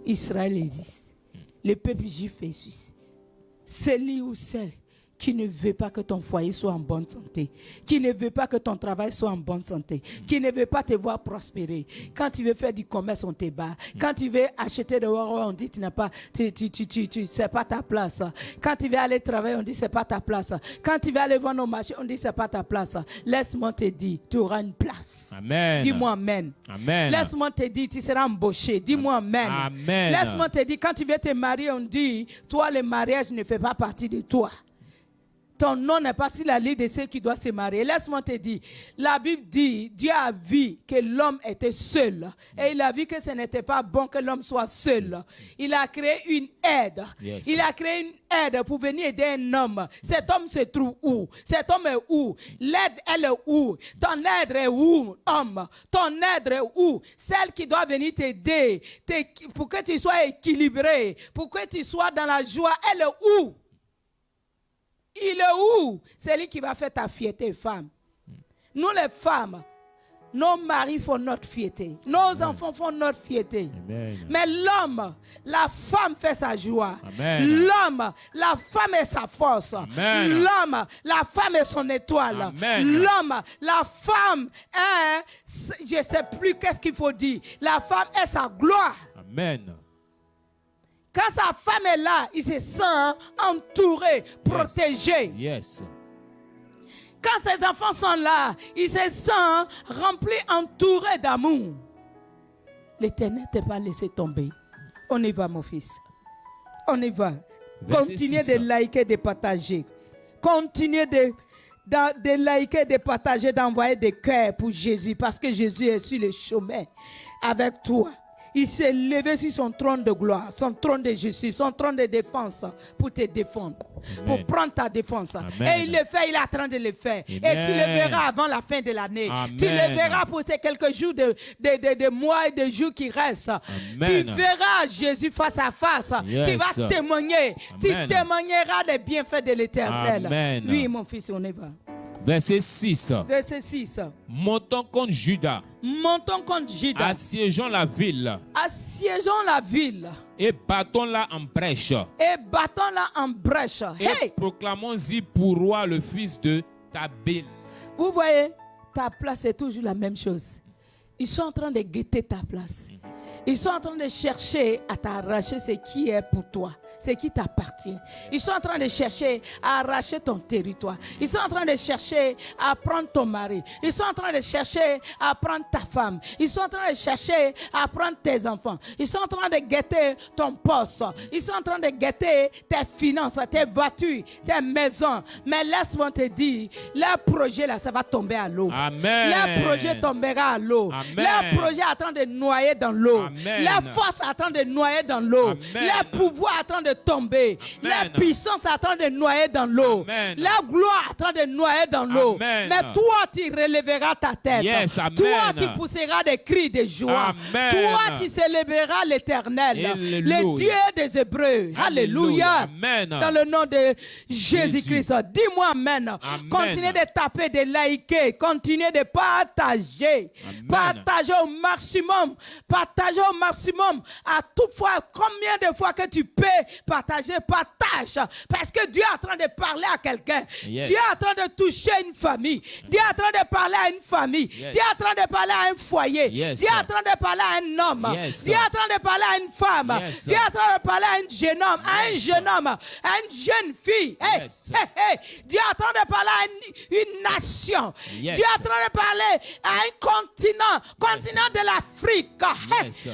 Israël existe. Le peuple juif existe. Celui ou celle qui ne veut pas que ton foyer soit en bonne santé, qui ne veut pas que ton travail soit en bonne santé, qui ne veut pas te voir prospérer. Quand tu veux faire du commerce, on te bat. Quand tu veux acheter de l'or, on dit tu n'as pas, c'est pas ta place. Quand tu veux aller travailler, on dit c'est pas ta place. Quand tu veux aller vendre au marché, on dit c'est pas ta place. Laisse-moi te dire, tu auras une place. Amen. Dis-moi amen. Amen. Laisse-moi te dire, tu seras embauché. Dis-moi amen. Amen. Laisse-moi te dire, quand tu veux te marier, on dit, toi, le mariage ne fait pas partie de toi. Ton nom n'est pas sur la liste de ceux qui doivent se marier. Laisse-moi te dire, la Bible dit, Dieu a vu que l'homme était seul. Et il a vu que ce n'était pas bon que l'homme soit seul. Il a créé une aide. Yes. Il a créé une aide pour venir aider un homme. Cet homme se trouve où? Cet homme est où? L'aide, elle est où? Ton aide est où, homme? Ton aide est où? Celle qui doit venir t'aider pour que tu sois équilibré, pour que tu sois dans la joie, elle est où? Il est où? C'est lui qui va faire ta fierté, femme. Nous, les femmes, nos maris font notre fierté. Nos enfants font notre fierté. Amen. Mais l'homme, la femme fait sa joie. Amen. L'homme, la femme est sa force. Amen. L'homme, la femme est son étoile. Amen. L'homme, la femme est, je ne sais plus qu'est-ce qu'il faut dire. La femme est sa gloire. Amen. Quand sa femme est là, il se sent entouré, protégé. Yes. Quand ses enfants sont là, il se sent rempli, entouré d'amour. L'Éternel ne t'a pas laissé tomber. On y va, mon fils. On y va. Verset Continuez 6. de liker, de partager. Continuez de liker, de partager, d'envoyer des cœurs pour Jésus. Parce que Jésus est sur le chemin avec toi. Il s'est levé sur son trône de gloire, son trône de justice, son trône de défense pour te défendre, Amen. pour prendre ta défense. Amen. Et il le fait, il est en train de le faire. Amen. Et tu le verras avant la fin de l'année. Amen. Tu le verras pour ces quelques jours de mois et de jours qui restent. Amen. Tu verras Jésus face à face. Yes. Tu vas témoigner. Tu Amen. témoigneras des bienfaits de l'Éternel. Amen. Oui, mon fils, on y va. Verset 6. Verset 6. Montons contre Judas, Montons contre Judas. assiégeons la ville Assiégeons la ville. et battons-la en brèche. Et battons-la en brèche. Et Hey! proclamons-y pour roi le fils de Tabél. Vous voyez, ta place est toujours la même chose. Ils sont en train de guetter ta place. Ils sont en train de chercher à t'arracher ce qui est pour toi, ce qui t'appartient. Ils sont en train de chercher à arracher ton territoire. Ils sont en train de chercher à prendre ton mari. Ils sont en train de chercher à prendre ta femme. Ils sont en train de chercher à prendre tes enfants. Ils sont en train de guetter ton poste. Ils sont en train de guetter tes finances, tes voitures, tes maisons. Mais laisse-moi te dire, leur projet là, ça va tomber à l'eau. Amen. Leur projet tombera à l'eau. Amen. Leur projet est en train de noyer dans l'eau. Amen. Leur force est en train de noyer dans l'eau. Amen. Leur pouvoir est en train de tomber. Amen. Leur puissance est en train de noyer dans l'eau. Amen. Leur gloire est en train de noyer dans l'eau. Amen. Mais toi, tu relèveras ta tête. Yes, amen. Toi, tu pousseras des cris de joie. Amen. Toi, tu célébreras l'Éternel, Alléluia. le Dieu des Hébreux. Alléluia. Amen. Dans le nom de Jésus-Christ. Dis-moi amen. Amen. Continuez de taper, de liker. Continuez de partager. Amen. Partagez au maximum. Partagez au maximum. À toute fois, combien de fois que tu peux partager, partage. Parce que Dieu est en train de parler à quelqu'un. Yes. Dieu est en train de toucher une famille. Dieu est en train de parler à une famille. Yes. Dieu est en train de parler à un foyer. Yes. Dieu est en train de parler à un homme. Yes. Dieu est en train de parler à une femme. Yes. Dieu est en train de parler à un jeune homme, à un Yes. jeune homme, à une jeune fille. Hey, Yes. hey, hey. Dieu est en train de parler à une nation. Yes. Dieu est en train de parler à un continent de l'Afrique. Hey. Yes.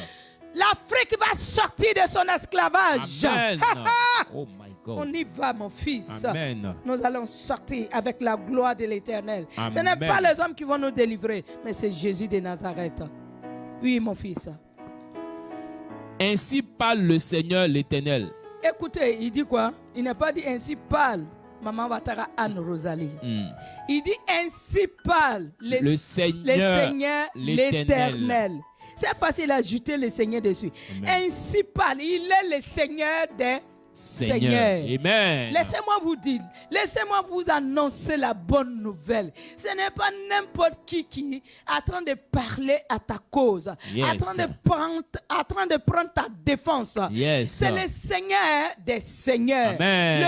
L'Afrique va sortir de son esclavage. Amen. Ha, ha. Oh my God. On y va, mon fils. Amen. Nous allons sortir avec la gloire de l'Éternel. Ce Amen. n'est pas les hommes qui vont nous délivrer, mais c'est Jésus de Nazareth. Oui, mon fils. Ainsi parle le Seigneur l'Éternel. Écoutez, il dit quoi? Il n'a pas dit ainsi parle Maman Watara Anne Rosalie. Il dit ainsi parle Le Seigneur l'Éternel. C'est facile à ajouter le Seigneur dessus. Amen. Ainsi parle, il est le Seigneur des Seigneur. Amen. Laissez-moi vous dire, laissez-moi vous annoncer la bonne nouvelle. Ce n'est pas n'importe qui est en train de parler à ta cause, Yes. en train de prendre ta défense. Yes. C'est le Seigneur des Seigneurs, Amen.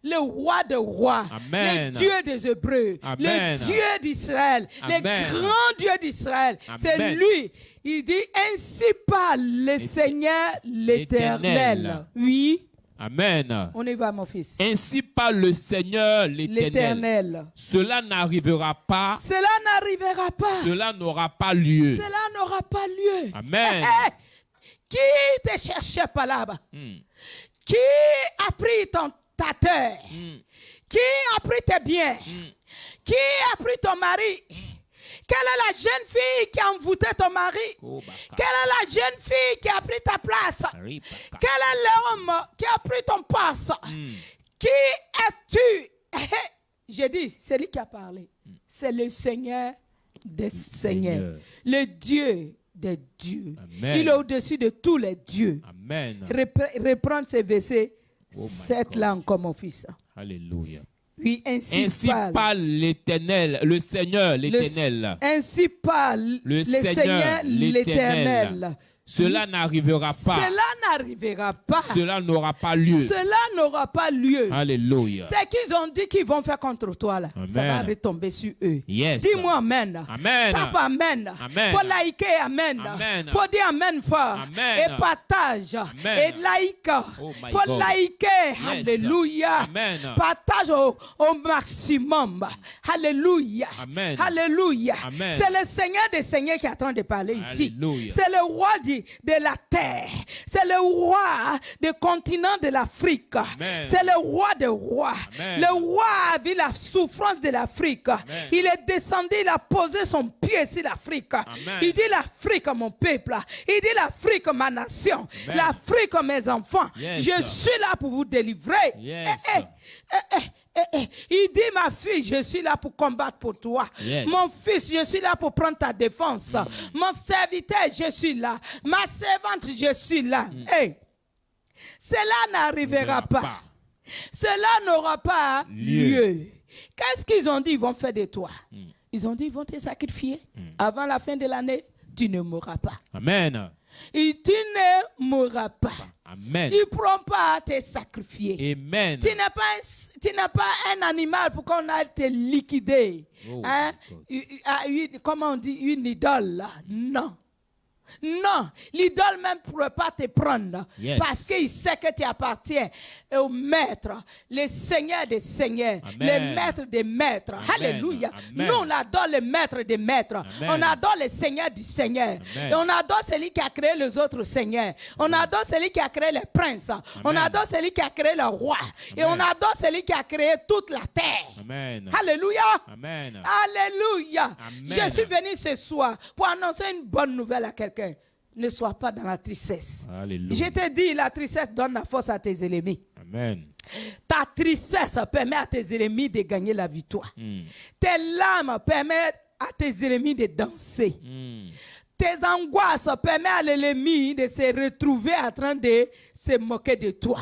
le roi des rois, Amen. le Dieu des Hébreux, Amen. le Dieu d'Israël, Amen. le grand Dieu d'Israël. C'est Amen. lui. Il dit ainsi parle le Seigneur l'Éternel. l'Éternel. Oui. Amen. On y va, mon fils. Ainsi parle le Seigneur l'Éternel. L'Éternel. Cela n'arrivera pas. Cela n'arrivera pas. Cela n'aura pas lieu. Cela n'aura pas lieu. Amen. Eh, eh, qui te cherchait par là-bas? Qui a pris ta terre? Qui a pris tes biens? Qui a pris ton mari? Quelle est la jeune fille qui a envoûté ton mari? Quelle est la jeune fille qui a pris ta place? Quel est l'homme qui a pris ton poste? Qui es-tu? J'ai dit, c'est lui qui a parlé. C'est le Seigneur des Seigneurs. Le Dieu des dieux. Amen. Il est au-dessus de tous les dieux. Amen. Reprendre ces versets, Oh my cette God. langue comme mon fils. Alléluia. Oui, Ainsi parle l'Éternel, le Seigneur l'Éternel. Ainsi parle Le le Seigneur Seigneur l'Éternel. Cela n'arrivera pas. Cela n'arrivera pas. Cela n'aura pas lieu. Cela n'aura pas lieu. Alléluia. C'est qu'ils ont dit qu'ils vont faire contre toi là. Amen. Ça va retomber sur eux. Yes. Dis-moi amen. Amen. Tape amen. Amen. Faut liker amen. Amen. Faut dire amen fort. Amen. Et partage. Amen. Et like. Oh my Faut God. liker. Yes. Alléluia. Amen. Partage au maximum. Alléluia. Amen. Alléluia. Amen. C'est le Seigneur des Seigneurs qui est en train de parler ici. Alléluia. C'est le roi de la terre. C'est le roi du continent de l'Afrique. Amen. C'est le roi des rois. Amen. Le roi a vu la souffrance de l'Afrique. Il est descendu, il a posé son pied sur l'Afrique. Amen. Il dit l'Afrique, mon peuple. Il dit l'Afrique, ma nation. Amen. L'Afrique, mes enfants. Yes. Je suis là pour vous délivrer. Yes. Il dit, ma fille, je suis là pour combattre pour toi. Yes. Mon fils, je suis là pour prendre ta défense. Mon serviteur, je suis là. Ma servante, je suis là. Hey. Cela n'arrivera pas. Cela n'aura pas lieu. Qu'est-ce qu'ils ont dit? Ils vont faire de toi. Ils ont dit, ils vont te sacrifier. Avant la fin de l'année, tu ne mourras pas. Amen. Et tu ne mourras pas. Amen. Ils ne pourront pas te sacrifier. Amen. Tu n'es pas un animal pour qu'on aille te liquider. Oh, Hein? Comment on dit? Une idole. Là. Non. Non, l'idole même ne pourrait pas te prendre. Yes. Parce qu'il sait que tu appartiens au maître, le Seigneur des seigneurs, Amen. le maître des maîtres. Amen. Alléluia. Amen. Nous, on adore le maître des maîtres. Amen. On adore le Seigneur du Seigneur. Amen. Et on adore celui qui a créé les autres seigneurs. On adore celui qui a créé les princes. On adore celui qui a créé le roi. Et on adore celui qui a créé toute la terre. Amen. Alléluia. Amen. Alléluia. Amen. Je suis venu ce soir pour annoncer une bonne nouvelle à quelqu'un. Ne sois pas dans la tristesse. Alléluia. Je te dis, la tristesse donne la force à tes ennemis. Amen. Ta tristesse permet à tes ennemis de gagner la victoire. Tes larmes permettent à tes ennemis de danser. Tes angoisses permettent à l'ennemi de se retrouver en train de se moquer de toi.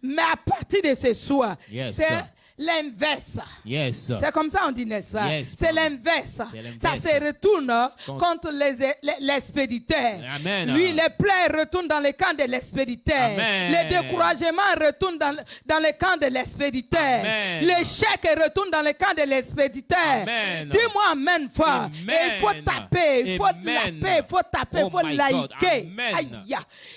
Mais à partir de ce soir, Yes. c'est l'inverse. Yes. C'est comme ça on dit, n'est-ce pas? Yes, c'est Papa. l'inverse. C'est l'inverse. Ça se retourne contre l'expéditeur. Amen. Lui, les plaies retournent dans le camp de l'expéditeur. Amen. Le découragement retourne dans le camp de l'expéditeur. Amen. L'échec retourne dans le camp de l'expéditeur. Amen. Dis-moi amen, foi. Amen. Et il faut taper, il faut Amen. taper, il faut taper, il Oh faut my God. liker. Amen. Aïe.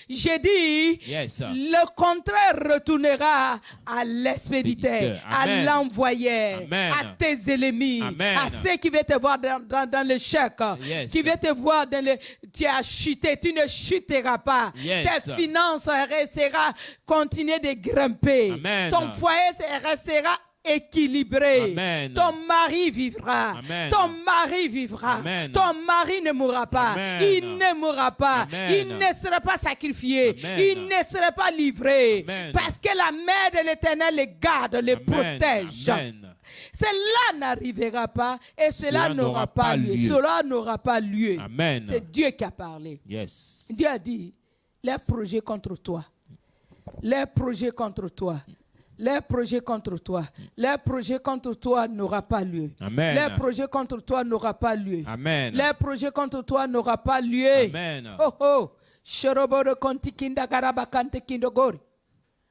J'ai dit, Yes. le contraire retournera à l'expéditeur, à Amen. l'envoyeur, Amen. à tes ennemis, Amen. à ceux qui veulent te voir dans l'échec, Yes. qui veulent te voir dans le... Tu as chuté, tu ne chuteras pas. Yes. Tes finances resteront continuer de grimper. Amen. Ton foyer restera équilibré. Amen. Ton mari vivra. Amen. Ton mari vivra. Amen. Ton mari ne mourra pas. Amen. Il ne mourra pas. Amen. Il ne sera pas sacrifié. Amen. Il ne sera pas livré. Amen. Parce que la main de l'Éternel les garde, les Amen. protège. Amen. Cela n'arrivera pas et cela n'aura pas lieu. Cela n'aura pas lieu. Amen. C'est Dieu qui a parlé. Yes. Dieu a dit, les projets contre toi, les projets contre toi, les projets contre toi, les projets contre toi n'aura pas lieu. Amen. Les projets contre toi n'aura pas lieu. Amen. Les projets contre toi n'aura pas lieu. Amen. Oh oh. Shoroboro konti kinda garaba kante kindogori.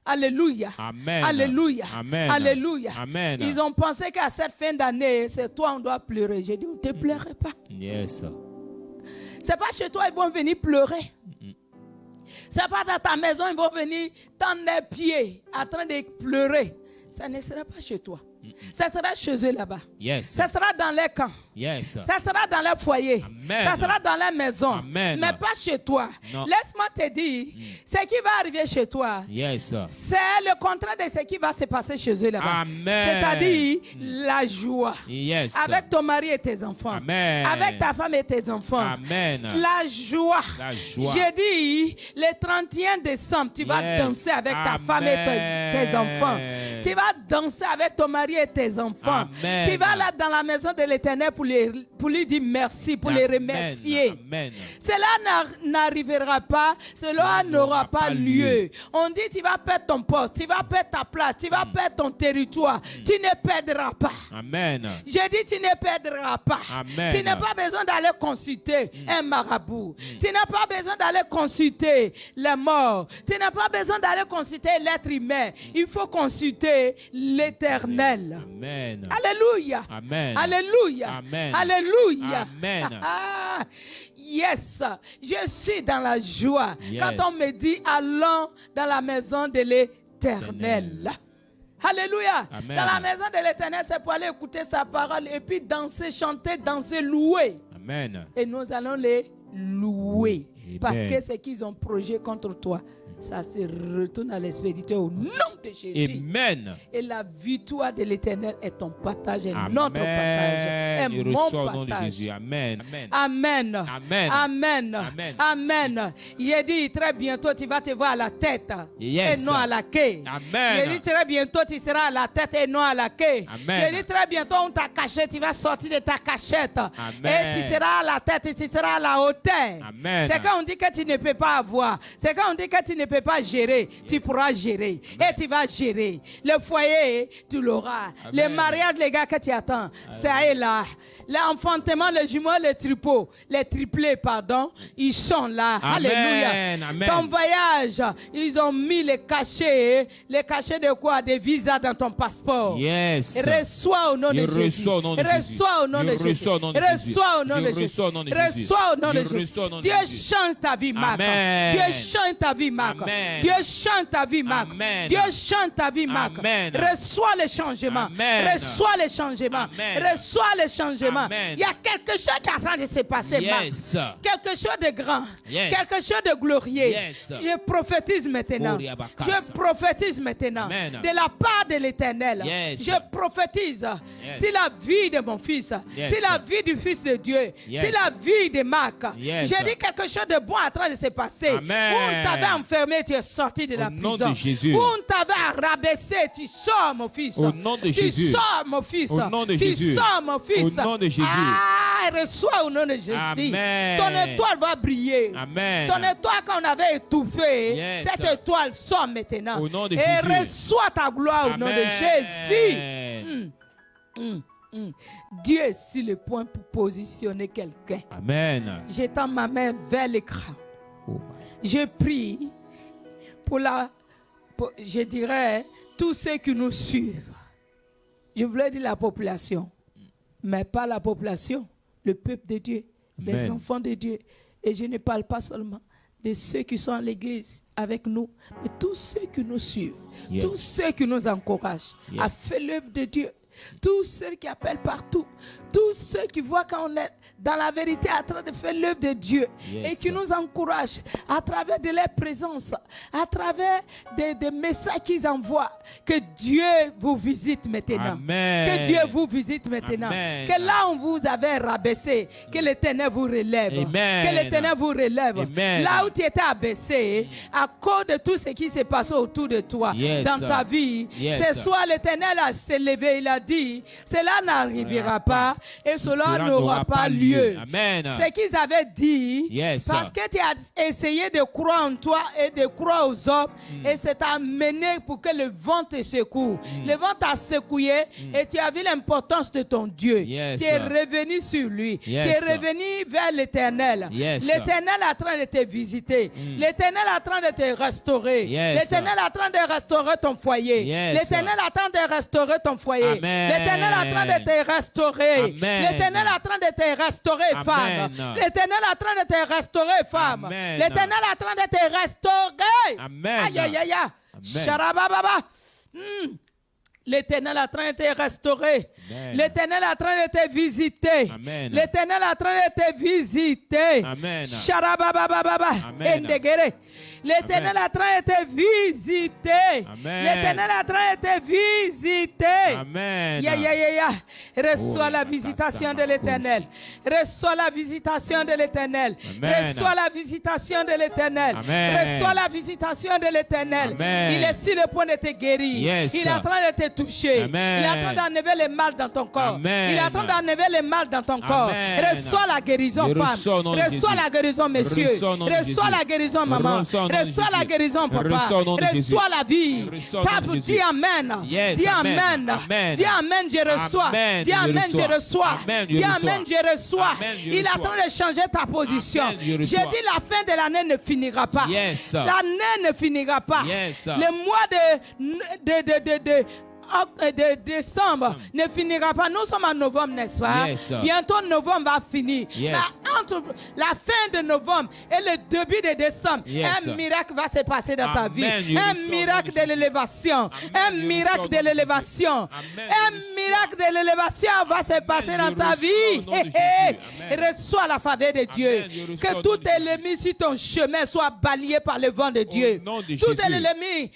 Alléluia. Amen. Alléluia. Amen. Alléluia. Amen. Ils ont pensé qu'à cette fin d'année, c'est toi on doit pleurer. J'ai dit, on ne te pleurerai pas. Yes. C'est pas chez toi, ils vont venir pleurer. C'est pas dans ta maison, ils vont venir tendre les pieds en train de pleurer. Ça ne sera pas chez toi. Ça sera chez eux là-bas. Yes. Ça sera dans les camps. Yes. Ça sera dans les foyers. Amen. Ça sera dans les maisons. Amen. Mais pas chez toi. Non. Laisse-moi te dire, ce qui va arriver chez toi, Yes. c'est le contraire de ce qui va se passer chez eux là-bas. Amen. C'est-à-dire la joie. Yes. Avec ton mari et tes enfants. Amen. Avec ta femme et tes enfants. Amen. La joie. La joie. J'ai dit, le 31 décembre, tu vas Yes. danser avec ta femme et tes Amen. enfants. Tu vas danser avec ton mari et tes enfants. Amen. Tu vas là dans la maison de l'Éternel pour lui dire merci, pour les remercier. Amen. Cela n'arrivera pas, cela n'aura pas lieu. On dit tu vas perdre ton poste, tu vas perdre ta place, tu vas perdre ton territoire. Tu ne perdras pas. Amen. J'ai dit tu ne perdras pas. Amen. Tu n'as pas besoin d'aller consulter un marabout. Tu n'as pas besoin d'aller consulter les morts. Tu n'as pas besoin d'aller consulter l'être humain. Il faut consulter l'Éternel. Amen. Alléluia. Amen. Alléluia. Amen. Alléluia. Amen. Ah, yes, je suis dans la joie. Yes. Quand on me dit allons dans la maison de l'Éternel. Alléluia. Amen. Dans la maison de l'Éternel, c'est pour aller écouter sa parole et puis danser, chanter, danser, louer. Amen. Et nous allons les louer. Amen. Parce que ce qu'ils ont projeté contre toi, ça se retourne à l'expéditeur au nom de Jésus. Amen. Et la victoire de l'Éternel est ton partage et Amen. notre partage. Et Je mon reçois au nom de partage. Jésus. Amen. Amen. Amen. Amen. Amen. Amen. Amen. Il a dit très bientôt tu vas te voir à la tête Yes. et non à la queue. Amen. Il a dit très bientôt tu seras à la tête et non à la queue. Amen. Il a dit très bientôt on t'a caché, tu vas sortir de ta cachette. Amen. Et tu seras à la tête et tu seras à la hauteur. Amen. C'est quand on dit que tu ne peux pas avoir. C'est quand on dit que tu ne peux pas gérer. Tu pourras gérer. Et tu vas gérer. Le foyer, tu l'auras. Amen. Le mariage, les gars, que tu attends, ça est là. l'enfantement, les jumeaux, les triplés, pardon, ils sont là. Amen, Alléluia. amen. Ton voyage, ils ont mis les cachets de quoi? Des visas dans ton passeport. Yes. Reçois au nom de Jésus. Reçois au nom de Jésus. Reçois au nom de Jésus. Reçois au nom de Jésus. Reçois au nom de Jésus. Reçois au nom de Jésus. Reçois au nom de Jésus. Reçois au nom de Dieu Jésus. change ta vie, Marc. Amen. Dieu change ta vie, Marc. Amen. Dieu change ta vie, Marc. Amen. Dieu change ta vie, Marc. Amen. Reçois les changements. Amen. Reçois les changements. Amen. Reçois les changements. Amen. Il y a quelque chose qui est en train de se passer, Yes. Marc. Quelque chose de grand. Yes. Quelque chose de glorieux. Yes. Je prophétise maintenant. Je prophétise maintenant. Amen. De la part de l'Éternel. Yes. Je prophétise. Yes. Si la vie de mon fils. Yes. Si la vie du fils de Dieu. Yes. Si la vie de Marc. Yes. J'ai dit quelque chose de bon en train de se passer. Amen. Où on t'avait enfermé, tu es sorti de la Au nom prison. de Jésus. Où on t'avait rabaissé, tu sors, mon fils. Au nom de Jésus. Tu sors, mon fils. Au nom de tu Jésus. sors, mon fils. Au nom de Jésus. Ah, reçois au nom de Jésus. Amen. Ton étoile va briller. Amen. Ton étoile qu'on avait étouffée, Yes. cette étoile sort maintenant. Au nom de Et Jésus. reçois ta gloire au nom de Amen. Jésus. Dieu est sur le point pour positionner quelqu'un. Amen. J'étends ma main vers l'écran. Oh. Je prie je dirais, tous ceux qui nous suivent. Je voulais dire la population, mais pas la population, le peuple de Dieu, les Amen. enfants de Dieu. Et je ne parle pas seulement de ceux qui sont à l'église avec nous, mais tous ceux qui nous suivent, Yes. tous ceux qui nous encouragent à Yes. faire l'œuvre de Dieu, tous ceux qui appellent partout, tous ceux qui voient qu'on est dans la vérité en train de faire l'œuvre de Dieu Yes. et qui nous encouragent à travers de leur présence, à travers des messages qu'ils envoient. Que Dieu vous visite maintenant. Amen. Que Dieu vous visite maintenant. Amen. Que là où vous avez rabaissé, que l'Éternel vous relève. Amen. Que l'Éternel vous relève. Amen. Là où tu étais abaissé, à cause de tout ce qui s'est passé autour de toi, Yes. dans ta vie, Yes. ce soir l'Éternel s'est levé, il a dit, cela n'arrivera pas et cela n'aura pas lieu. Amen. Ce qu'ils avaient dit, Yes. parce que tu as essayé de croire en toi et de croire aux hommes, et c'est amené pour que le vent te secoue. Le vent t'a secoué et tu as vu l'importance de ton Dieu. Yes. Tu es revenu sur lui. Yes. Tu es revenu vers l'Éternel. Yes. L'Éternel est en train de te visiter. L'Éternel est en train de te restaurer. Yes. L'Éternel est en train de restaurer ton foyer. Yes. L'Éternel est en train de restaurer ton foyer. Amen. L'Éternel est en train de te restaurer. Amen. L'Éternel est en train de te restaurer, Amen. femme. L'Éternel est en train de te restaurer, femme. Amen. L'Éternel est en train de te restaurer. Amen. Aïe, aïe, aïe, aïe. Amen. Charabababa. L'Éternel est en train de te restaurer. Amen. L'Éternel est en train de te visiter. Amen. L'Éternel est en train de te visiter. Amen. Charabababa. Amen. Endegere. L'Éternel est en train de te visiter. Amen. L'Éternel est en train de te visiter. Amen. Ya, ya, ya, ya. Reçois Oh, la ya, visitation de bakasa, l'Éternel. Reçois la visitation de l'Éternel. Amen. Reçois la visitation de l'Éternel. Amen. Reçois la visitation de l'Éternel. Amen. Il est sur le point de te guérir. Yes. Il est en train de te toucher. Amen. Il est en train d'enlever le mal dans ton corps. Amen. Il est en train d'enlever le mal dans ton corps. Amen. Reçois la guérison, Je femme. reçois au nom de Reçois Jésus. la guérison, monsieur. Reçois au nom de Reçois Jésus. la guérison, maman. Reçois au nom de Reçois la Jésus. guérison, papa. Reçois au nom de Jésus. Reçois la vie. Reçois au nom de Tape, Jésus. dis Amen. Yes, Dis amen. Amen. Amen. Dis Amen, je reçois. Amen, Dis je Amen, je reçois. reçois. Amen, je Dis reçois. Amen, je reçois. Amen, je Il est en reçois. train de changer ta position. Amen, je J'ai reçois. dit la fin de l'année ne finira pas. Yes. L'année ne finira pas. Yes. Le mois de décembre ne finira pas. Nous sommes en novembre, n'est-ce pas? Yes. Bientôt novembre va finir. Yes. Mais entre la fin de novembre et le début de décembre, Yes. un miracle va se passer dans ta vie. Amen. Je Un reçois miracle au nom de de l'élévation. Amen. Un Je miracle reçois au de nom de l'élévation. Amen. Un Je reçois. miracle de l'élévation va se passer Je dans ta reçois vie. au nom de Jésus. Amen. Reçois la faveur de Dieu. Amen. Je reçois Que au tout nom de Jésus. ennemi sur ton chemin soit balayé par le vent de Dieu. nom de Tout Jésus. ennemi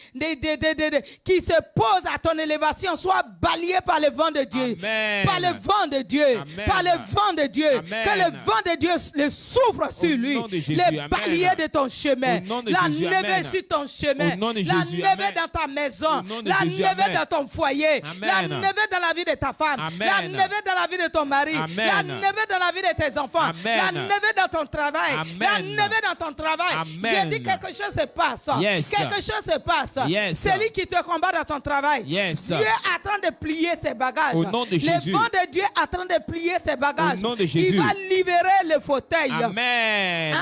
qui se pose à ton élévation soit balayé par le vent de Dieu. Amen. Par le vent de Dieu. Amen. Par le vent de Dieu. Amen. Que le vent de Dieu le souffre sur lui. nom de Jésus. Les Amen. balayer de ton chemin. Au nom de La Jésus. lever Amen. sur ton chemin. Au nom de La Jésus. lever Amen. dans ta maison. Au nom de La Jésus. lever Amen. dans ton foyer. Amen. La lever dans la vie de ta femme. Amen. La lever dans la vie de ton mari. Amen. La lever dans la vie de tes enfants. Amen. La lever dans ton travail. Amen. La lever dans ton travail. Amen. J'ai dit quelque chose se passe. Yes. Quelque chose se passe. Yes. Celui qui te combat dans ton travail. Yes. Dieu est en train de plier ses bagages. Au nom de Le Jésus. vent de Dieu est en train de plier ses bagages. Au nom de Jésus. Il va libérer le fauteuil. Amen.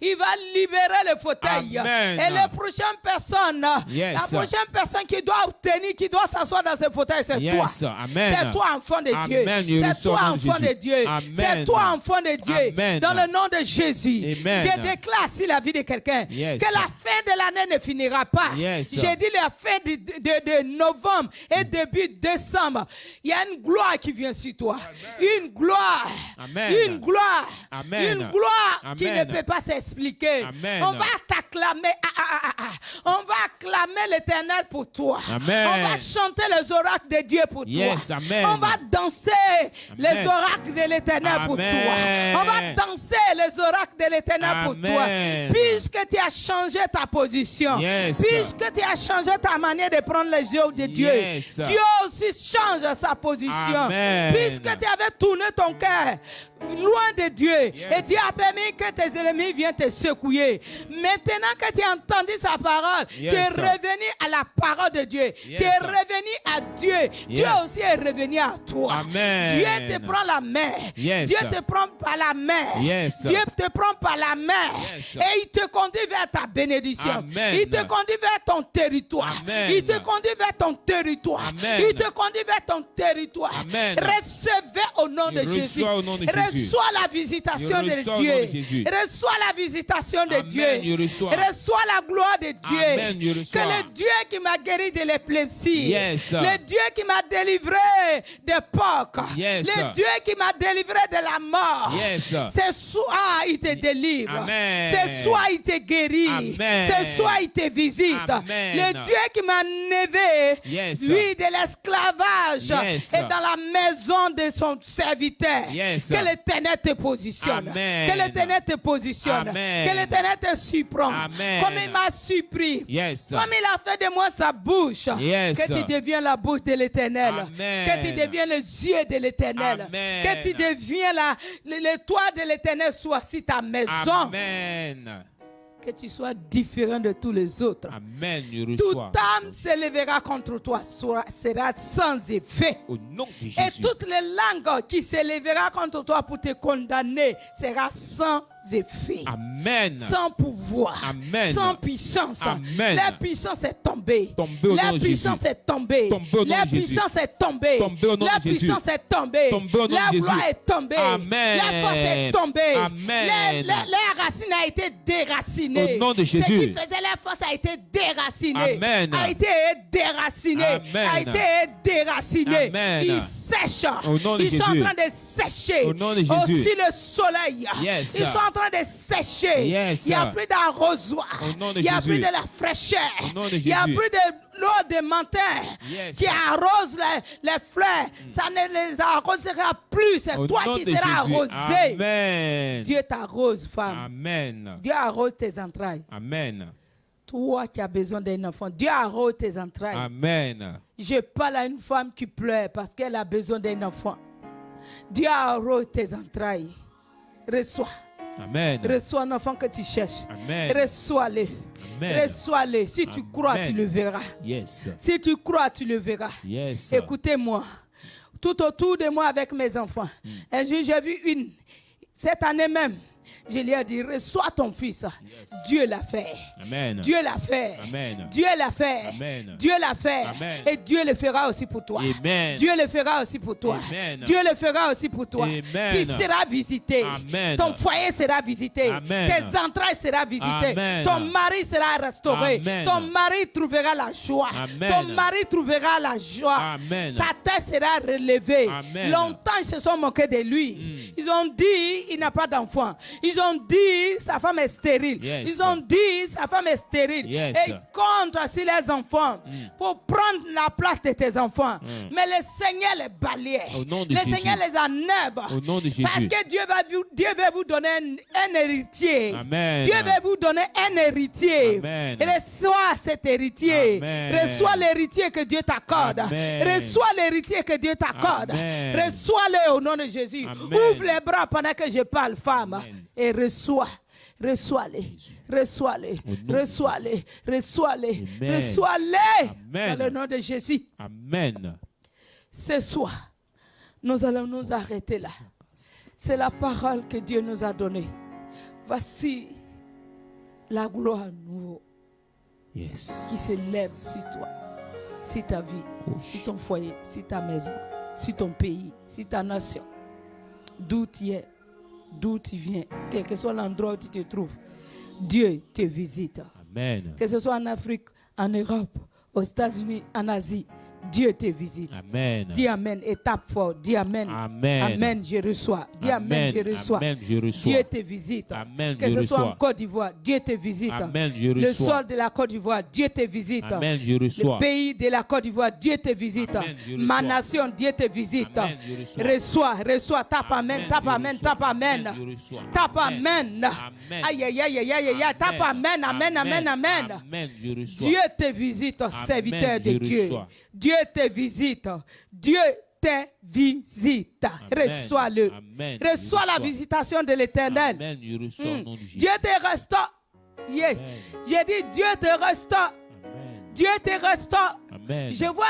Il va libérer le fauteuil. Amen. Et les prochaines personnes, Yes. la prochaine personne qui doit obtenir, qui doit s'asseoir dans ce fauteuil, c'est Yes. toi. Amen. C'est toi, enfant de Dieu. Amen. Je C'est reçois toi, au nom de enfant de Jésus. Dieu. Amen. C'est toi, enfant de Dieu. Amen. Dans le nom de Jésus. Amen. Je déclare sur la vie de quelqu'un Yes. que la fin de l'année ne finira pas. Yes. J'ai dit la fin de novembre et début décembre. Il y a une gloire qui vient sur toi. Une gloire. Amen. Une gloire. Amen. Une gloire qui ne Amen. peut pas s'expliquer. Amen. On va t'acclamer. On va acclamer l'Éternel pour toi. Amen. On va chanter les oracles de Dieu pour Yes. toi. Amen. On va danser les oracles de l'Éternel pour toi. Amen. On va danser les oracles de l'Éternel pour toi. Amen. Puisque tu as changé ta position. Yes. Puisque tu as changé ta manière de prendre les yeux de Dieu. Yes. Dieu aussi change sa position. Amen. Puisque tu avais tourné ton cœur loin de Dieu. Yes. Et Dieu a permis que tes ennemis viennent te secouer. Maintenant que tu as entendu sa parole, Yes. tu es revenu à la parole de Dieu. Yes. Tu es revenu à Dieu. Dieu Yes. aussi est revenu à toi. Amen. Dieu te prend la main. Yes. Dieu te prend par la main. Yes. Dieu te prend par la main. Yes. Et il te conduit vers ta bénédiction. Amen. Il te conduit vers ton territoire. Amen. Il te conduit vers ton territoire. Amen. Il te conduit vers ton territoire. Amen. Recevez au nom de Je Jésus. reçois au nom de Jésus. Reçois la visitation Je de reçois au Dieu. nom de Jésus. Reçois la visitation de Amen. Dieu. Je reçois. Reçois la gloire de Dieu. Amen. Je reçois. Que le Dieu qui m'a guéri de l'épilepsie. Yes. Le Dieu qui m'a délivré des porcs. Yes. Le Dieu qui m'a délivré de la mort. Yes. Ce soir, il te délivre. Amen. Ce soir, il te guérit. Amen. Ce soir, il te visite. Amen. Le Dieu qui m'a enlevé, Yes. lui, de l'esclavage, Yes. et dans la maison de son serviteur. Yes. Que l'Éternel te positionne. Amen. Que l'Éternel te positionne. Amen. Que l'Éternel te surprend. Amen. Comme il m'a surpris. Yes. Comme il a fait de moi sa bouche. Yes. Que tu deviens la bouche de l'Éternel. Amen. Que tu deviens les yeux de l'Éternel. Amen. Que tu deviens le toit de l'Éternel soit sur ta maison. Amen. Que tu sois différent de tous les autres. Amen. Je Toute reçois. âme se lèvera contre toi, sera sans effet. Au nom de Et Jésus. toutes les langues qui se lèvera contre toi pour te condamner sera sans effet. Amen. Sans pouvoir, Amen. sans puissance. Amen. La puissance est tombée. Tombée au nom La de puissance Jésus. est tombée. Tombée au nom La de Jésus. puissance est tombée. Tombée au nom La de Jésus. puissance est tombée. Tombée au nom La de gloire Jésus. est tombée. Amen. La force est tombée. Amen. La racine a été déracinée. Au nom de Ce Jésus. qui faisait la force a été déraciné. Amen. A été déraciné. Amen. A été déraciné. Amen. Il sèche. Au nom de Ils sont en Jésus. train de sécher. Au nom de Jésus. Aussi le soleil. Yes. Ils sont en train de sécher. Yes. Il n'y a plus d'arrosoir. Au nom de Il n'y a Jésus. plus de la fraîcheur. Au nom de Il n'y a Jésus. plus de l'eau de matin Yes. qui arrose les fleurs. Ça ne les arrosera plus. C'est Au toi nom qui de seras Jésus. arrosé. Amen. Dieu t'arrose, femme. Amen. Dieu arrose tes entrailles. Amen. Toi qui as besoin d'un enfant, Dieu arrose tes entrailles. Amen. Je parle à une femme qui pleure parce qu'elle a besoin d'un enfant. Dieu arrose tes entrailles. Reçois. Amen. Reçois un enfant que tu cherches. Amen. Reçois-le. Amen. Reçois-le. Si tu crois, Amen. tu le verras. Yes. Si tu crois, tu le verras. Yes. Écoutez-moi. Tout autour de moi avec mes enfants. Un jour, j'ai vu une. Cette année même, je lui ai dit, reçois ton fils. Dieu l'a fait. Amen. Dieu l'a fait. Amen. Dieu l'a fait. Amen. Dieu l'a fait. Amen. Et Dieu le fera aussi pour toi. Amen. Dieu le fera aussi pour toi. Amen. Dieu le fera aussi pour toi. Amen. Tu seras visité. Amen. Ton foyer sera visité. Amen. Tes entrailles seront visitées. Amen. Ton mari sera restauré. Amen. Ton mari trouvera la joie. Amen. Ton mari trouvera la joie. Amen. Sa tête sera relevée. Amen. Longtemps, ils se sont moqués de lui. Ils ont dit, il n'a pas d'enfant. Ils ont dit, sa femme est stérile. Yes. Ils ont dit, sa femme est stérile. Yes. Et ils comptent sur les enfants pour prendre la place de tes enfants. Mais le Seigneur les balaye. Au nom de Le Jésus. Seigneur les enlève. Au nom de Jésus. Parce que Dieu va vous donner un héritier. Amen. Dieu va vous donner un héritier. Amen. Reçois cet héritier. Amen. Reçois l'héritier que Dieu t'accorde. Amen. Reçois l'héritier que Dieu t'accorde. Amen. Reçois-le au nom de Jésus. Amen. Ouvre les bras pendant que je parle, femme. Amen. Et reçois. reçois-les, reçois-les, Au nom de reçois-les, reçois-les, Amen. reçois-les. Amen. Dans le nom de Jésus. Amen. Ce soir, nous allons nous arrêter là. C'est la parole que Dieu nous a donnée. Voici la gloire nouveau qui Yes. s'élève sur toi, sur ta vie, sur ton foyer, sur ta maison, sur ton pays, sur ta nation. D'où tu es, d'où tu viens, quel que soit l'endroit où tu te trouves, Dieu te visite. Amen. Que ce soit en Afrique, en Europe, aux États-Unis, en Asie, Dieu te visite. Amen. Dis Amen et tape fort. Dis Amen. Amen. Amen, je reçois. Dis Amen, je reçois. Amen, je reçois. Dieu te visite. Amen, Que je ce soit en reçois. Côte d'Ivoire, Dieu te visite. Amen, je Le reçois. sol de la Côte d'Ivoire, Dieu te visite. Amen, je Le reçois. pays de la Côte d'Ivoire, Dieu te visite. Amen, je reçois. Ma nation, Dieu te visite. Amen, je reçois. Reçois, reçois, tape Amen, Amen, tape je Amen, reçois. tape Amen. Amen, je reçois. Tape Amen. Amen. Amen. Aïe, aïe, aïe, aïe, aïe, aïe, tape Amen, Amen, Amen, Amen. Amen, je reçois. Dieu te visite, serviteur de je Dieu. reçois. Dieu te visite. Dieu te visite. Amen. Reçois-le. Amen. Reçois Je la reçois. visitation de l'Éternel. Amen, je reçois au nom de Jésus. Dieu te restaure. Yeah. Amen. J'ai dit Dieu te restaure. Amen. Dieu te restaure. Amen. Je vois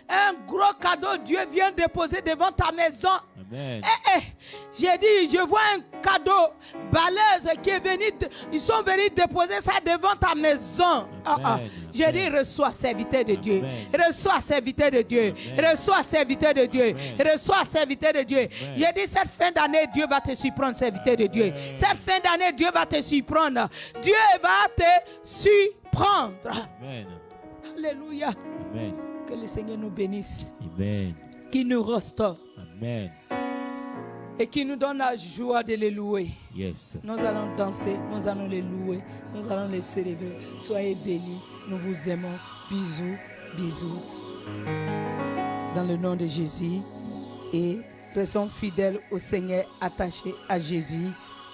un gros cadeau. Dieu vient déposer devant ta maison. Amen. J'ai dit, je vois un cadeau balèze qui est venu, ils sont venus déposer ça devant ta maison. Amen. J'ai dit, reçois serviteur de Dieu. Amen. Reçois serviteur de Dieu. Amen. Reçois serviteur de Dieu. Amen. Reçois serviteur de Dieu. Amen. J'ai dit, cette fin d'année, Dieu va te surprendre, serviteur de Dieu. Amen. Cette fin d'année, Dieu va te surprendre. Dieu va te surprendre. Amen. Alléluia. Amen. Que le Seigneur nous bénisse, Amen. qui nous restaure Amen. et qui nous donne la joie de les louer. Yes. Nous allons danser, nous allons les louer, nous allons les célébrer. Soyez bénis, nous vous aimons. Bisous, bisous. Dans le nom de Jésus. Et restons fidèles au Seigneur, attachés à Jésus,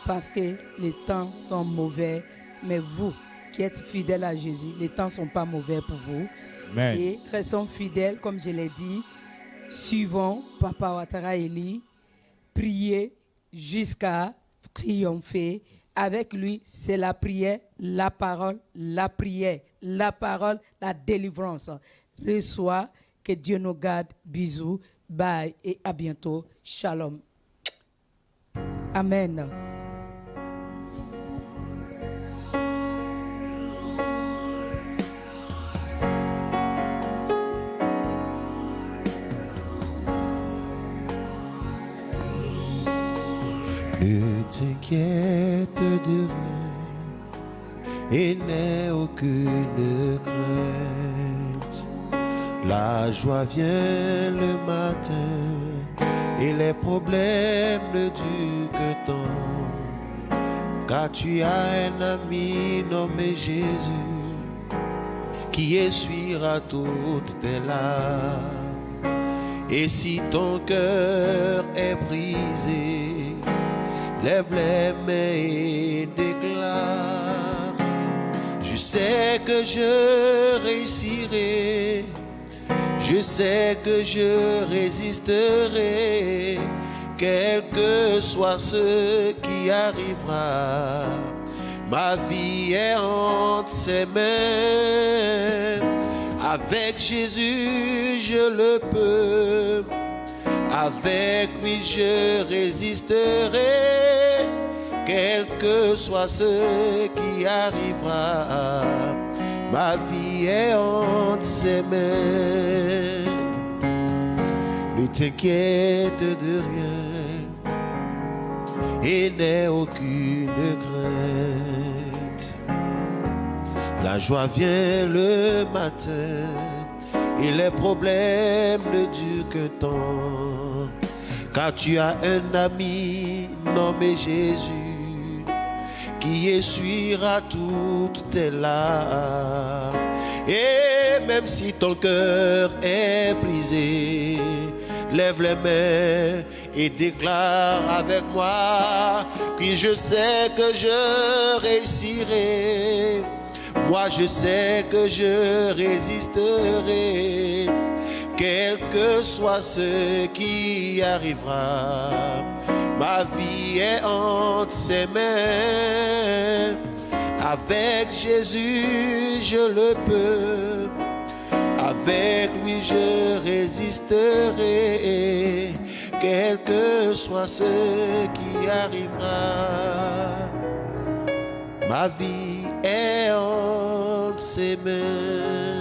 parce que les temps sont mauvais. Mais vous qui êtes fidèles à Jésus, les temps ne sont pas mauvais pour vous. Amen. Et restons fidèles, comme je l'ai dit. Suivons Papa Ouattara Eli. Priez jusqu'à triompher. Avec lui, c'est la prière, la parole, la prière, la parole, la délivrance. Reçois, que Dieu nous garde. Bisous, bye et à bientôt. Shalom. Amen. Ne t'inquiète de rien et n'aie aucune crainte. La joie vient le matin et les problèmes ne durent qu'un temps. Car tu as un ami nommé Jésus qui essuiera toutes tes larmes. Et si ton cœur est brisé, lève les mains et déclare: je sais que je réussirai, je sais que je résisterai, quel que soit ce qui arrivera. Ma vie est entre ses mains. Avec Jésus, je le peux. Avec lui, je résisterai, quel que soit ce qui arrivera. Ma vie est entre ses mains. Ne t'inquiète de rien et n'aie aucune crainte. La joie vient le matin et les problèmes ne durent qu'un temps. Car tu as un ami nommé Jésus qui essuiera toutes tes larmes. Et même si ton cœur est brisé, lève les mains et déclare avec moi: puis je sais que je réussirai. Moi je sais que je résisterai, quel que soit ce qui arrivera. Ma vie est entre ses mains. Avec Jésus, je le peux. Avec lui, je résisterai, quel que soit ce qui arrivera. Ma vie est en ses mains.